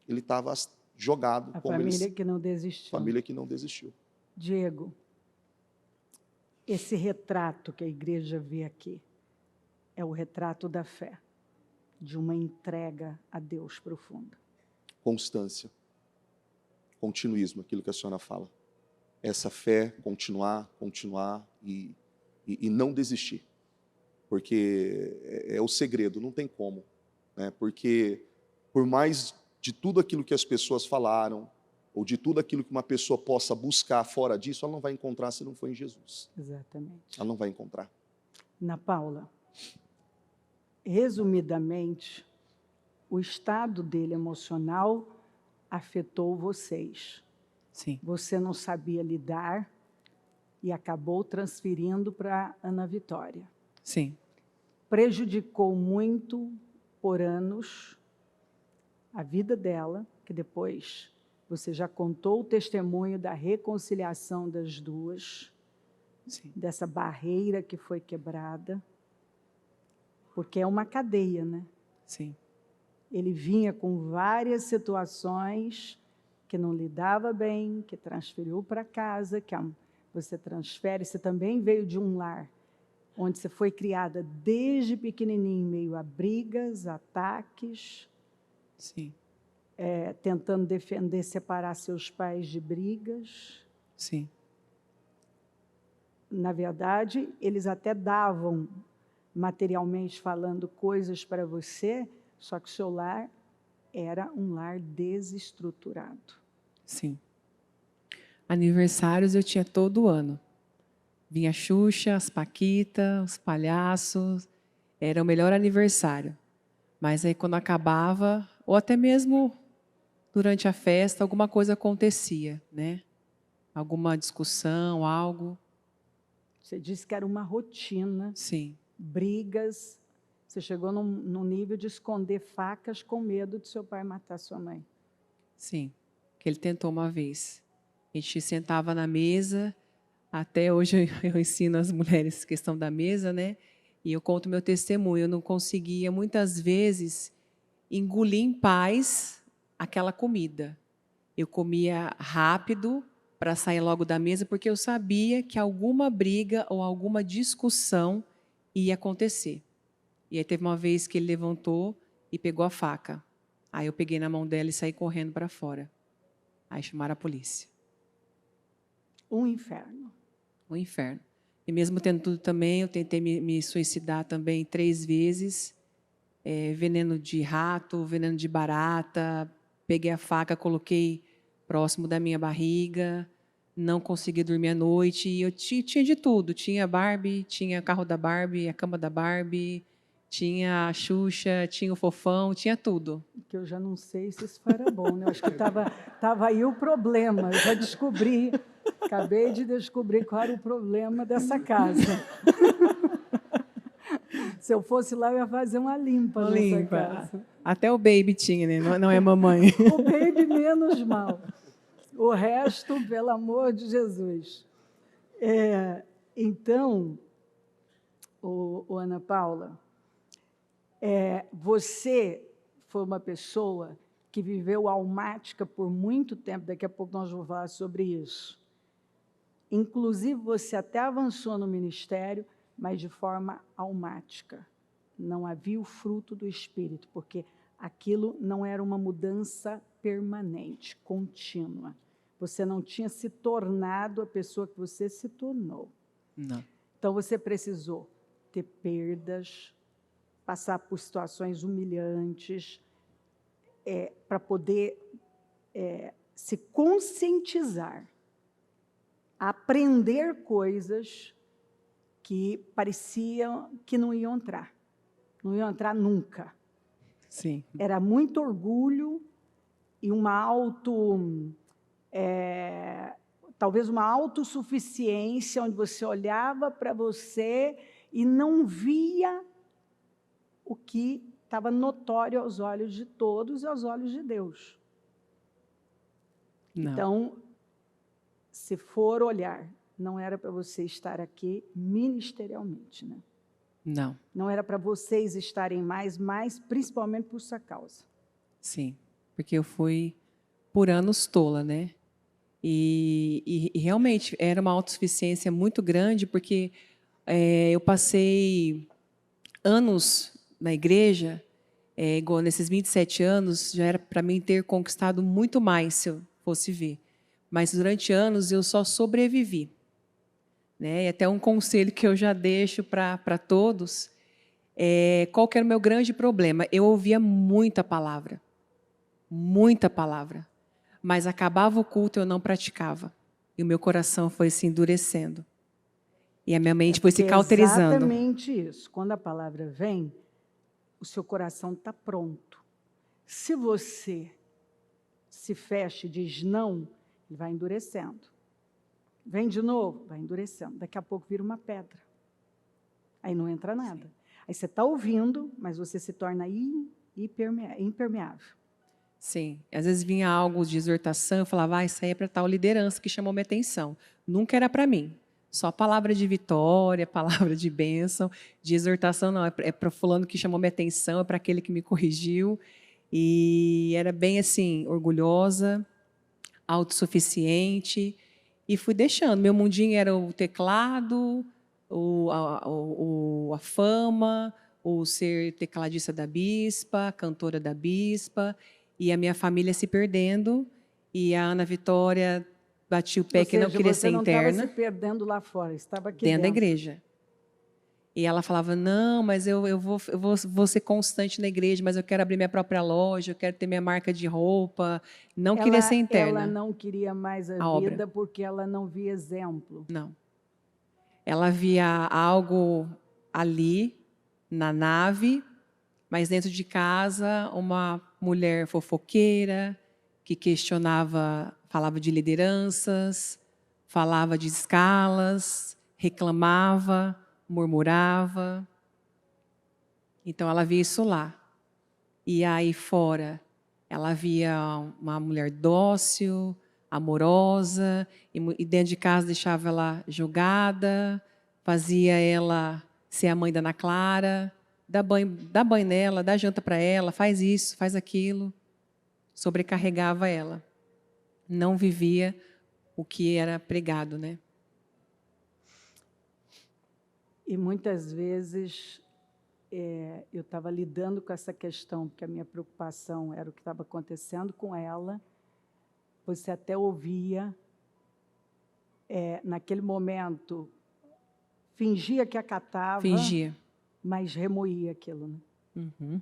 estava jogado. A família que não desistiu. Família que não desistiu. Diego, Esse retrato que a igreja vê aqui é o retrato da fé, de uma entrega a Deus profunda. Constância, continuismo, aquilo que a senhora fala. Essa fé, continuar e não desistir. Porque é o segredo, não tem como. Né? Porque por mais de tudo aquilo que as pessoas falaram, ou de tudo aquilo que uma pessoa possa buscar fora disso, ela não vai encontrar se não for em Jesus. Exatamente. Ela não vai encontrar. Ana Paula, resumidamente, o estado dele emocional afetou vocês. Sim. Você não sabia lidar e acabou transferindo para Ana Vitória. Sim. Prejudicou muito por anos a vida dela, que depois você já contou o testemunho da reconciliação das duas, Sim. dessa barreira que foi quebrada, porque é uma cadeia, né? Sim. Ele vinha com várias situações que não lidava bem, que transferiu para casa, você transfere, você também veio de um lar onde você foi criada desde pequenininho, meio a brigas, ataques, Sim. tentando defender, separar seus pais de brigas. Sim. Na verdade, eles até davam, materialmente falando, coisas para você, só que o seu lar era um lar desestruturado. Sim. Aniversários eu tinha todo ano. Vinha a Xuxa, as Paquitas, os palhaços. Era o melhor aniversário. Mas aí quando acabava, ou até mesmo durante a festa, alguma coisa acontecia, né? Alguma discussão, algo. Você disse que era uma rotina, Sim. brigas. Você chegou num nível de esconder facas com medo de seu pai matar sua mãe. Sim. Que ele tentou uma vez. A gente sentava na mesa, até hoje eu ensino as mulheres a questão da mesa, né? E eu conto meu testemunho. Eu não conseguia, muitas vezes, engolir em paz aquela comida. Eu comia rápido para sair logo da mesa, porque eu sabia que alguma briga ou alguma discussão ia acontecer. E aí teve uma vez que ele levantou e pegou a faca. Aí eu peguei na mão dela e saí correndo para fora. Aí chamaram a polícia. Um inferno. Um inferno. E mesmo tendo tudo também, eu tentei me suicidar também 3 vezes. Veneno de rato, veneno de barata. Peguei a faca, coloquei próximo da minha barriga. Não consegui dormir à noite. E eu tinha de tudo. Tinha Barbie, tinha carro da Barbie, a cama da Barbie, tinha a Xuxa, tinha o Fofão, tinha tudo. Que eu já não sei se isso era bom, né? Eu acho que estava aí o problema. Eu já descobri, acabei de descobrir qual era o problema dessa casa. Se eu fosse lá, eu ia fazer uma limpa nessa casa. Até o baby tinha, né? Não é mamãe. O baby menos mal. O resto, pelo amor de Jesus. Então, Ana Paula, você foi uma pessoa que viveu almática por muito tempo, daqui a pouco nós vamos falar sobre isso. Inclusive, você até avançou no ministério, mas de forma almática. Não havia o fruto do Espírito, porque aquilo não era uma mudança permanente, contínua. Você não tinha se tornado a pessoa que você se tornou. Não. Então, você precisou ter perdas, passar por situações humilhantes, para poder se conscientizar, aprender coisas que pareciam que não iam entrar nunca. Sim. Era muito orgulho e talvez uma autossuficiência, onde você olhava para você e não via o que estava notório aos olhos de todos e aos olhos de Deus. Não. Então, se for olhar, não era para você estar aqui ministerialmente, né? Não. Não era para vocês estarem mais, principalmente por sua causa. Sim, porque eu fui por anos tola, né? E realmente era uma autossuficiência muito grande, porque eu passei anos na igreja, igual nesses 27 anos, já era para mim ter conquistado muito mais, se eu fosse ver. Mas durante anos eu só sobrevivi. Né? E até um conselho que eu já deixo para todos, qual que era o meu grande problema? Eu ouvia muita palavra, mas acabava o culto e eu não praticava. E o meu coração foi se endurecendo. E a minha mente foi se cauterizando. É exatamente isso. Quando a palavra vem, o seu coração está pronto. Se você se fecha e diz não, ele vai endurecendo. Vem de novo, vai endurecendo. Daqui a pouco vira uma pedra. Aí não entra nada. Sim. Aí você está ouvindo, mas você se torna impermeável. Sim. Às vezes vinha algo de exortação, eu falava, isso aí é para tal liderança que chamou minha atenção. Nunca era para mim. Só palavra de vitória, palavra de bênção, de exortação, não. É para fulano que chamou minha atenção, é para aquele que me corrigiu. E era bem assim, orgulhosa, autossuficiente. E fui deixando. Meu mundinho era o teclado, a fama, o ser tecladista da bispa, cantora da bispa, e a minha família se perdendo. E a Ana Vitória batia o pé que não queria ser interna. Você não estava se perdendo lá fora, estava aqui dentro da igreja. E ela falava, não, mas eu vou ser constante na igreja, mas eu quero abrir minha própria loja, eu quero ter minha marca de roupa. Não queria ser interna. Ela não queria mais a vida obra. Porque ela não via exemplo. Não. Ela via algo ali, na nave, mas dentro de casa, uma mulher fofoqueira, que questionava, falava de lideranças, falava de escalas, reclamava, murmurava. Então, ela via isso lá. E aí fora, ela via uma mulher dócil, amorosa, e dentro de casa deixava ela jogada, fazia ela ser a mãe da Ana Clara, dá banho nela, dá janta para ela, faz isso, faz aquilo. Sobrecarregava ela. Não vivia o que era pregado, né? E muitas vezes eu estava lidando com essa questão, porque a minha preocupação era o que estava acontecendo com ela. Você até ouvia, naquele momento, fingia que acatava, fingia, mas remoía aquilo. Né? Uhum.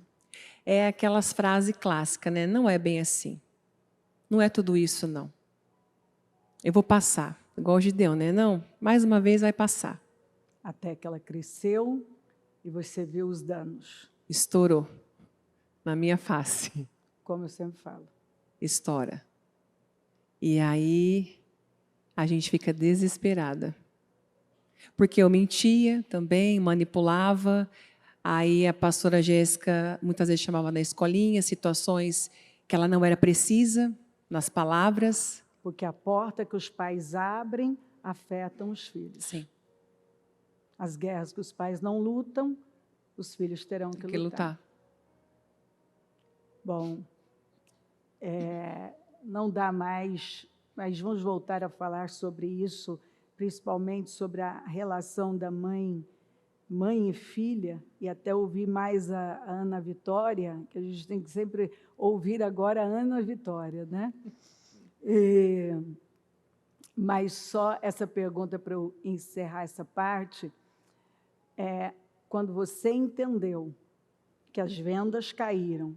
É aquelas frases clássicas, né? Não é bem assim. Não é tudo isso, não. Eu vou passar, igual o Gideão, né? Não, mais uma vez vai passar. Até que ela cresceu e você viu os danos. Estourou na minha face. Como eu sempre falo. Estoura. E aí a gente fica desesperada. Porque eu mentia também, manipulava. Aí a pastora Jéssica muitas vezes chamava na escolinha situações que ela não era precisa nas palavras. Porque a porta que os pais abrem afetam os filhos. Sim. As guerras que os pais não lutam, os filhos terão que lutar. Bom, não dá mais, mas vamos voltar a falar sobre isso, principalmente sobre a relação da mãe e filha, e até ouvir mais a Ana Vitória, que a gente tem que sempre ouvir agora a Ana Vitória, né? Mas só essa pergunta para eu encerrar essa parte, quando você entendeu que as vendas caíram,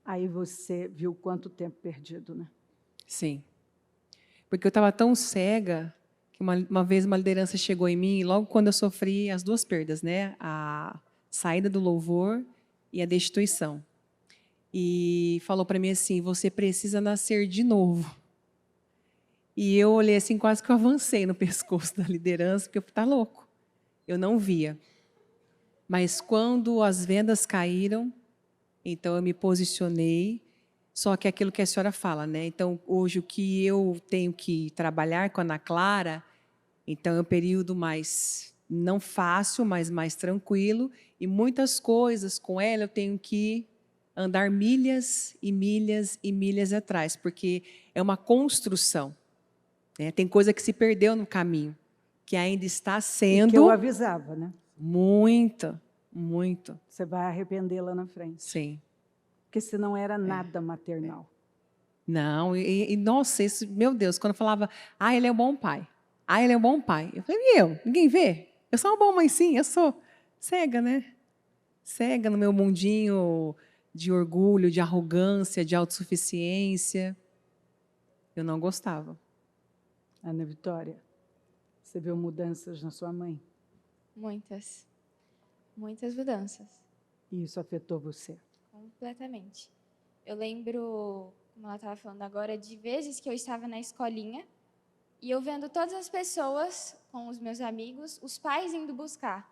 aí você viu quanto tempo perdido, né? Sim. Porque eu estava tão cega que uma vez uma liderança chegou em mim, logo quando eu sofri as duas perdas, né? A saída do louvor e a destituição. E falou para mim assim, você precisa nascer de novo. E eu olhei assim, quase que eu avancei no pescoço da liderança, porque eu falei, tá louco. Eu não via. Mas quando as vendas caíram, então eu me posicionei, só que é aquilo que a senhora fala, né? Então, hoje o que eu tenho que trabalhar com a Ana Clara, então é um período mais, não fácil, mas mais tranquilo, e muitas coisas com ela eu tenho que andar milhas e milhas e milhas atrás, porque é uma construção, né? Tem coisa que se perdeu no caminho, que ainda está E sendo que eu avisava, né? muito, muito, Você vai arrepender lá na frente. sim. Porque senão era nada maternal. Não, nossa, isso, meu Deus, quando eu falava, ele é um bom pai, ele é um bom pai. Eu falei, e eu? Ninguém vê? Eu sou uma boa mãe, sim, eu sou cega, né? Cega no meu mundinho de orgulho, de arrogância, de autossuficiência. Eu não gostava. Ana Vitória, você viu mudanças na sua mãe? Muitas. Muitas mudanças. E isso afetou você? Completamente. Eu lembro, como ela estava falando agora, de vezes que eu estava na escolinha e eu vendo todas as pessoas com os meus amigos, os pais indo buscar.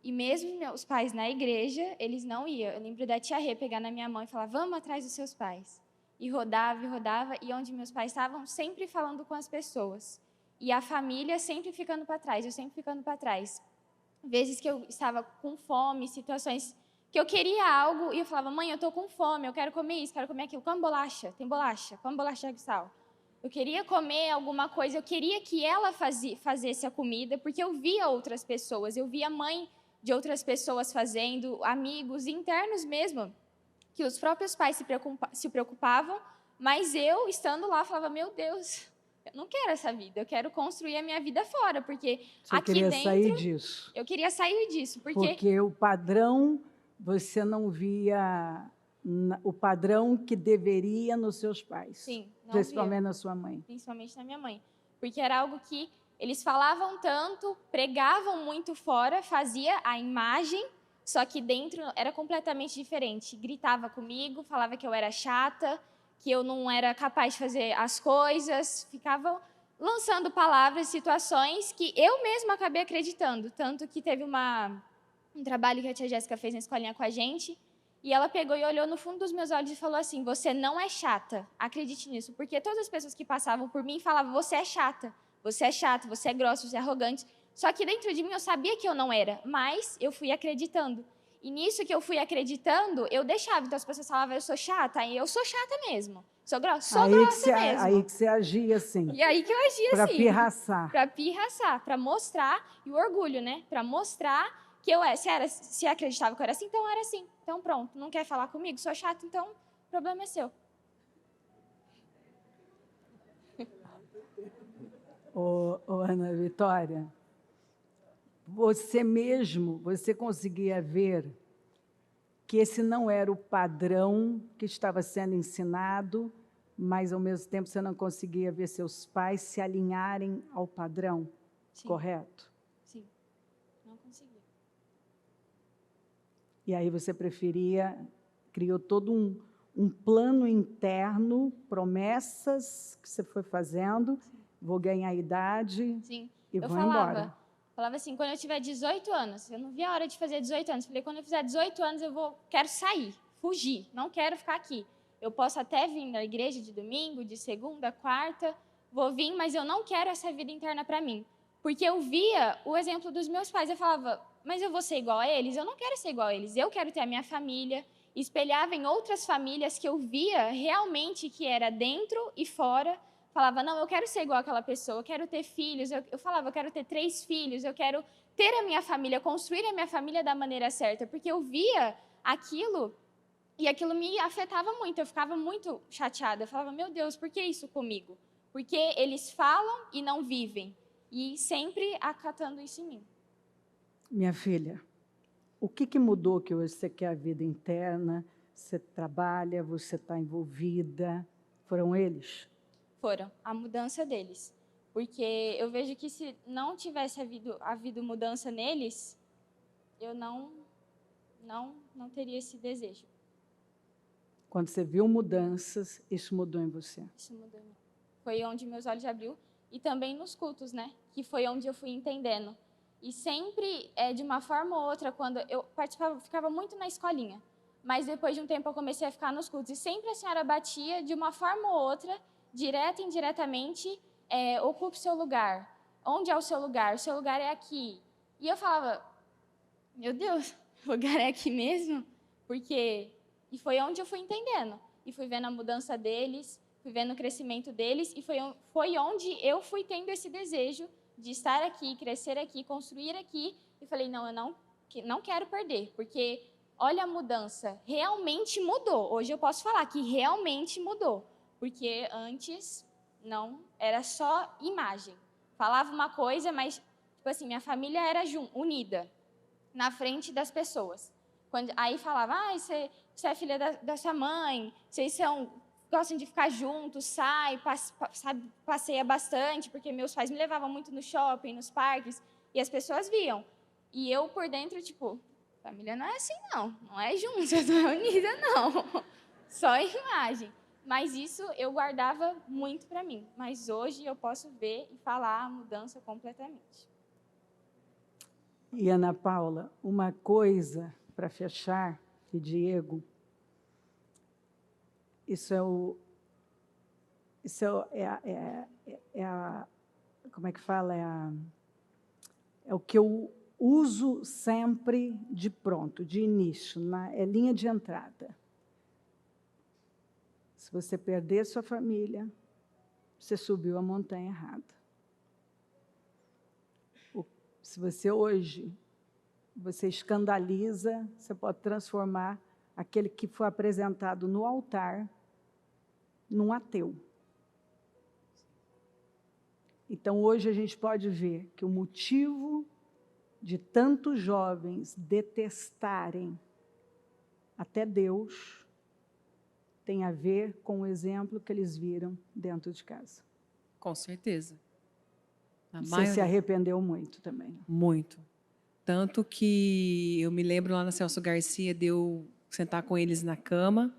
E mesmo os pais na igreja, eles não iam. Eu lembro da tia Rê pegar na minha mão e falar, vamos atrás dos seus pais. E rodava, e onde meus pais estavam, sempre falando com as pessoas. E a família sempre ficando para trás, eu sempre ficando para trás. Vezes que eu estava com fome, situações que eu queria algo e eu falava, mãe, eu estou com fome, eu quero comer isso, quero comer aquilo. Come bolacha, tem bolacha, come bolacha de sal. Eu queria comer alguma coisa, eu queria que ela fazesse a comida, porque eu via outras pessoas, eu via a mãe de outras pessoas fazendo, amigos internos mesmo, que os próprios pais se preocupavam, mas eu, estando lá, falava, meu Deus, eu não quero essa vida, eu quero construir a minha vida fora, porque Você aqui queria dentro sair disso? eu queria sair disso, Porque o padrão, você não via o padrão que deveria nos seus pais. Sim, não principalmente via. na sua mãe. Principalmente na minha mãe, porque era algo que eles falavam tanto, pregavam muito fora, fazia a imagem, só que dentro era completamente diferente. Gritava comigo, falava que eu era chata, que eu não era capaz de fazer as coisas, ficavam lançando palavras, situações que eu mesma acabei acreditando. Tanto que teve um trabalho que a tia Jéssica fez na escolinha com a gente, e ela pegou e olhou no fundo dos meus olhos e falou assim, você não é chata, acredite nisso. Porque todas as pessoas que passavam por mim falavam, você é chata, você é grossa, você é arrogante. Só que dentro de mim eu sabia que eu não era, mas eu fui acreditando. E nisso que eu fui acreditando, eu deixava. Então as pessoas falavam, eu sou chata, e eu sou chata mesmo. Sou grossa mesmo. Aí que você agia assim. E aí que eu agia Para assim. pirraçar. Para pirraçar, para mostrar, e o orgulho, né? Para mostrar que eu se acreditava que eu era assim, então eu era assim. Então pronto, não quer falar comigo? Sou chata, então o problema é seu. Ô, Ana Vitória, você conseguia ver que esse não era o padrão que estava sendo ensinado, mas, ao mesmo tempo, você não conseguia ver seus pais se alinharem ao padrão, Sim. correto? Sim, não conseguia. E aí você criou todo um plano interno, promessas que você foi fazendo, vou ganhar idade Sim. e Eu vou embora. Falava assim, quando eu tiver 18 anos, eu não via a hora de fazer 18 anos, falei, quando eu fizer 18 anos quero sair, fugir, não quero ficar aqui. Eu posso até vir na igreja de domingo, de segunda, quarta, vou vir, mas eu não quero essa vida interna para mim. Porque eu via o exemplo dos meus pais, eu falava, mas eu vou ser igual a eles? Eu não quero ser igual a eles, eu quero ter a minha família. Espelhava em outras famílias que eu via realmente que era dentro e fora. Falava, não, eu quero ser igual àquela pessoa, eu quero ter filhos. Eu falava, eu quero ter 3 filhos, eu quero ter a minha família, construir a minha família da maneira certa. Porque eu via aquilo e aquilo me afetava muito, eu ficava muito chateada. Eu falava, meu Deus, por que isso comigo? Porque eles falam e não vivem. E sempre acatando isso em mim. Minha filha, o que mudou que hoje você quer a vida interna, você trabalha, você está envolvida? Foram eles? Foram, a mudança deles. Porque eu vejo que se não tivesse havido mudança neles, eu não teria esse desejo. Quando você viu mudanças, isso mudou em você? Isso mudou em mim. Foi onde meus olhos abriu. E também nos cultos, né? Que foi onde eu fui entendendo. E sempre, de uma forma ou outra, quando eu participava, ficava muito na escolinha. Mas depois de um tempo eu comecei a ficar nos cultos. E sempre a senhora batia, de uma forma ou outra, direta e indiretamente, ocupe seu lugar. Onde é o seu lugar? O seu lugar é aqui. E eu falava, meu Deus, o lugar é aqui mesmo? Porque E foi onde eu fui entendendo. E fui vendo a mudança deles, fui vendo o crescimento deles, e foi onde eu fui tendo esse desejo de estar aqui, crescer aqui, construir aqui. E falei, não, eu não quero perder, porque olha a mudança, realmente mudou. Hoje eu posso falar que realmente mudou, porque antes não, era só imagem. Falava uma coisa, mas, tipo assim, minha família era unida, na frente das pessoas. Aí falava, você é filha da sua mãe, vocês gostam de ficar juntos, passeia bastante, porque meus pais me levavam muito no shopping, nos parques, e as pessoas viam. E eu, por dentro, tipo, família não é assim, não é junta, não é unida, não. Só imagem. Mas isso eu guardava muito para mim. Mas hoje eu posso ver e falar a mudança completamente. E, Ana Paula, uma coisa para fechar, e Diego, como é que fala? É o que eu uso sempre de pronto, de início, é linha de entrada. Se você perder sua família, você subiu a montanha errada. Se você hoje, você escandaliza, você pode transformar aquele que foi apresentado no altar num ateu. Então, hoje a gente pode ver que o motivo de tantos jovens detestarem até Deus tem a ver com o exemplo que eles viram dentro de casa. Com certeza. Você se arrependeu muito também. Muito. Tanto que eu me lembro lá na Celso Garcia de eu sentar com eles na cama.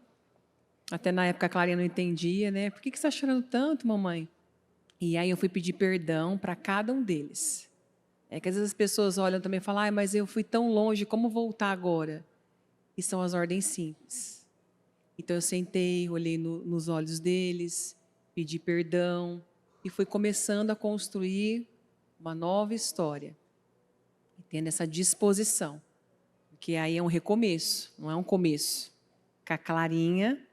Até na época a Clarinha não entendia, né? Por que você está chorando tanto, mamãe? E aí eu fui pedir perdão para cada um deles. É que às vezes as pessoas olham também e falam, mas eu fui tão longe, como voltar agora? E são as ordens simples. Então eu sentei, olhei nos olhos deles, pedi perdão e fui começando a construir uma nova história. E tendo essa disposição. Porque aí é um recomeço, não é um começo. Com a Clarinha,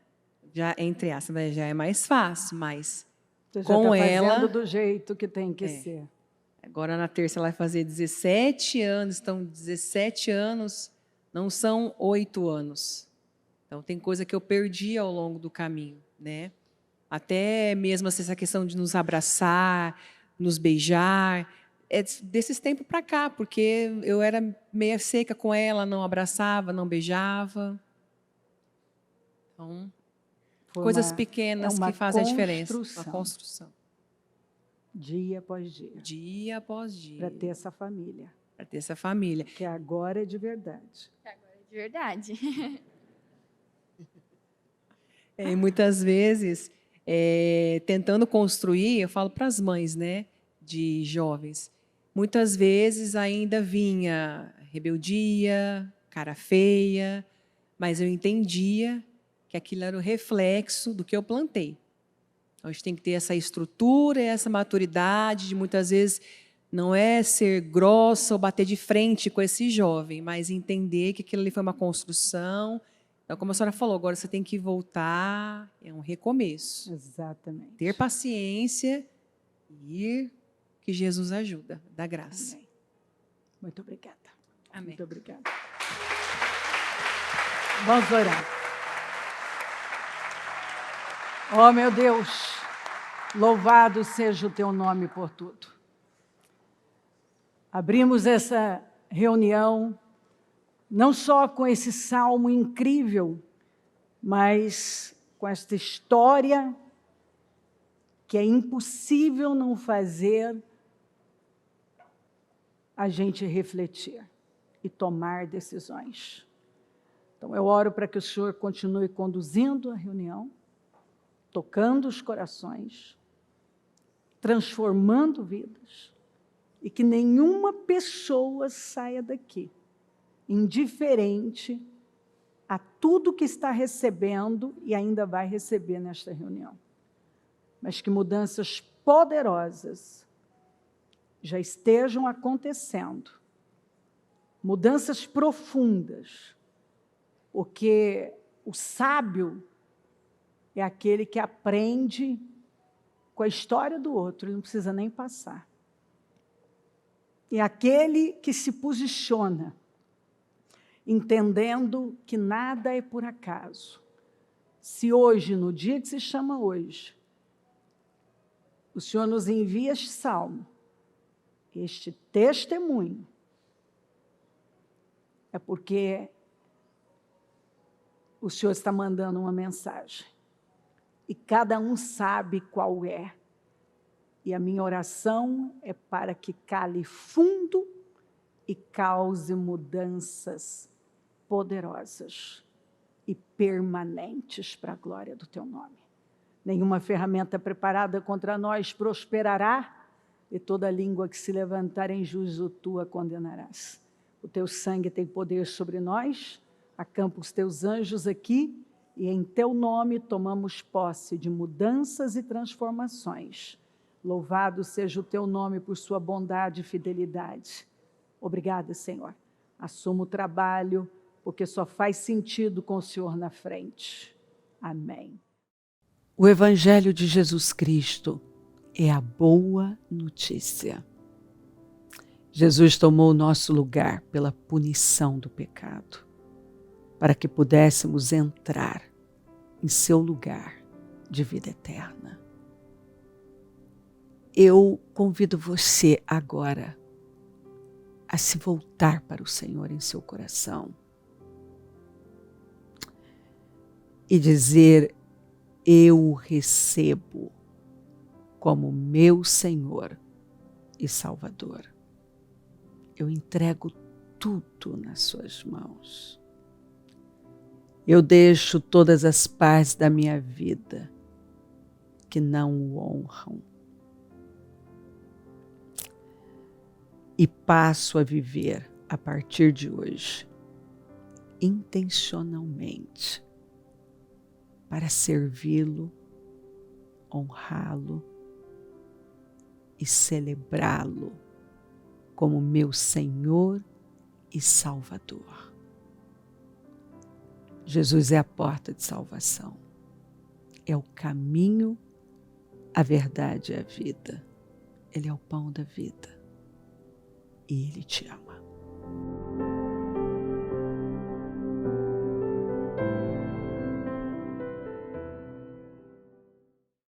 já, entre aspas, já é mais fácil, mas você já com tá ela... fazendo do jeito que tem que ser. Agora, na terça, ela vai fazer 17 anos. Então, 17 anos não são 8 anos. Então, tem coisa que eu perdi ao longo do caminho, né? Até mesmo essa questão de nos abraçar, nos beijar, é desses tempos para cá, porque eu era meio seca com ela, não abraçava, não beijava. Então, coisas pequenas que fazem a diferença. Uma construção. Dia após dia. Dia após dia. Para ter essa família. Para ter essa família. Que agora é de verdade. Agora é de verdade. E muitas vezes, tentando construir, eu falo para as mães, né, de jovens, muitas vezes ainda vinha rebeldia, cara feia, mas eu entendia que aquilo era o reflexo do que eu plantei. A gente tem que ter essa estrutura, essa maturidade de muitas vezes não é ser grossa ou bater de frente com esse jovem, mas entender que aquilo ali foi uma construção. Então, como a senhora falou, agora você tem que voltar, é um recomeço. Exatamente. Ter paciência e ir, que Jesus ajuda, dá graça. Amém. Muito obrigada. Amém. Muito obrigada. Vamos orar. Oh, meu Deus, louvado seja o teu nome por tudo. Abrimos essa reunião não só com esse salmo incrível, mas com esta história que é impossível não fazer a gente refletir e tomar decisões. Então, eu oro para que o Senhor continue conduzindo a reunião, tocando os corações, transformando vidas, e que nenhuma pessoa saia daqui indiferente a tudo que está recebendo e ainda vai receber nesta reunião. Mas que mudanças poderosas já estejam acontecendo, mudanças profundas, porque O sábio é aquele que aprende com a história do outro, ele não precisa nem passar. É aquele que se posiciona, entendendo que nada é por acaso. Se hoje, no dia que se chama hoje, o Senhor nos envia este salmo, este testemunho, é porque o Senhor está mandando uma mensagem. E cada um sabe qual é. E a minha oração é para que cale fundo e cause mudanças poderosas e permanentes para a glória do teu nome. Nenhuma ferramenta preparada contra nós prosperará, e toda língua que se levantar em juízo tua condenarás. O teu sangue tem poder sobre nós, acampa os teus anjos aqui, e em teu nome tomamos posse de mudanças e transformações. Louvado seja o teu nome por sua bondade e fidelidade. Obrigada, Senhor. Assuma o trabalho, porque só faz sentido com o Senhor na frente. Amém. O Evangelho de Jesus Cristo é a boa notícia. Jesus tomou o nosso lugar pela punição do pecado, para que pudéssemos entrar em seu lugar de vida eterna. Eu convido você agora a se voltar para o Senhor em seu coração e dizer: eu o recebo como meu Senhor e Salvador. Eu entrego tudo nas suas mãos. Eu deixo todas as partes da minha vida que não o honram e passo a viver, a partir de hoje, intencionalmente, para servi-lo, honrá-lo e celebrá-lo como meu Senhor e Salvador. Jesus é a porta de salvação, é o caminho, a verdade e a vida. Ele é o pão da vida e Ele te ama.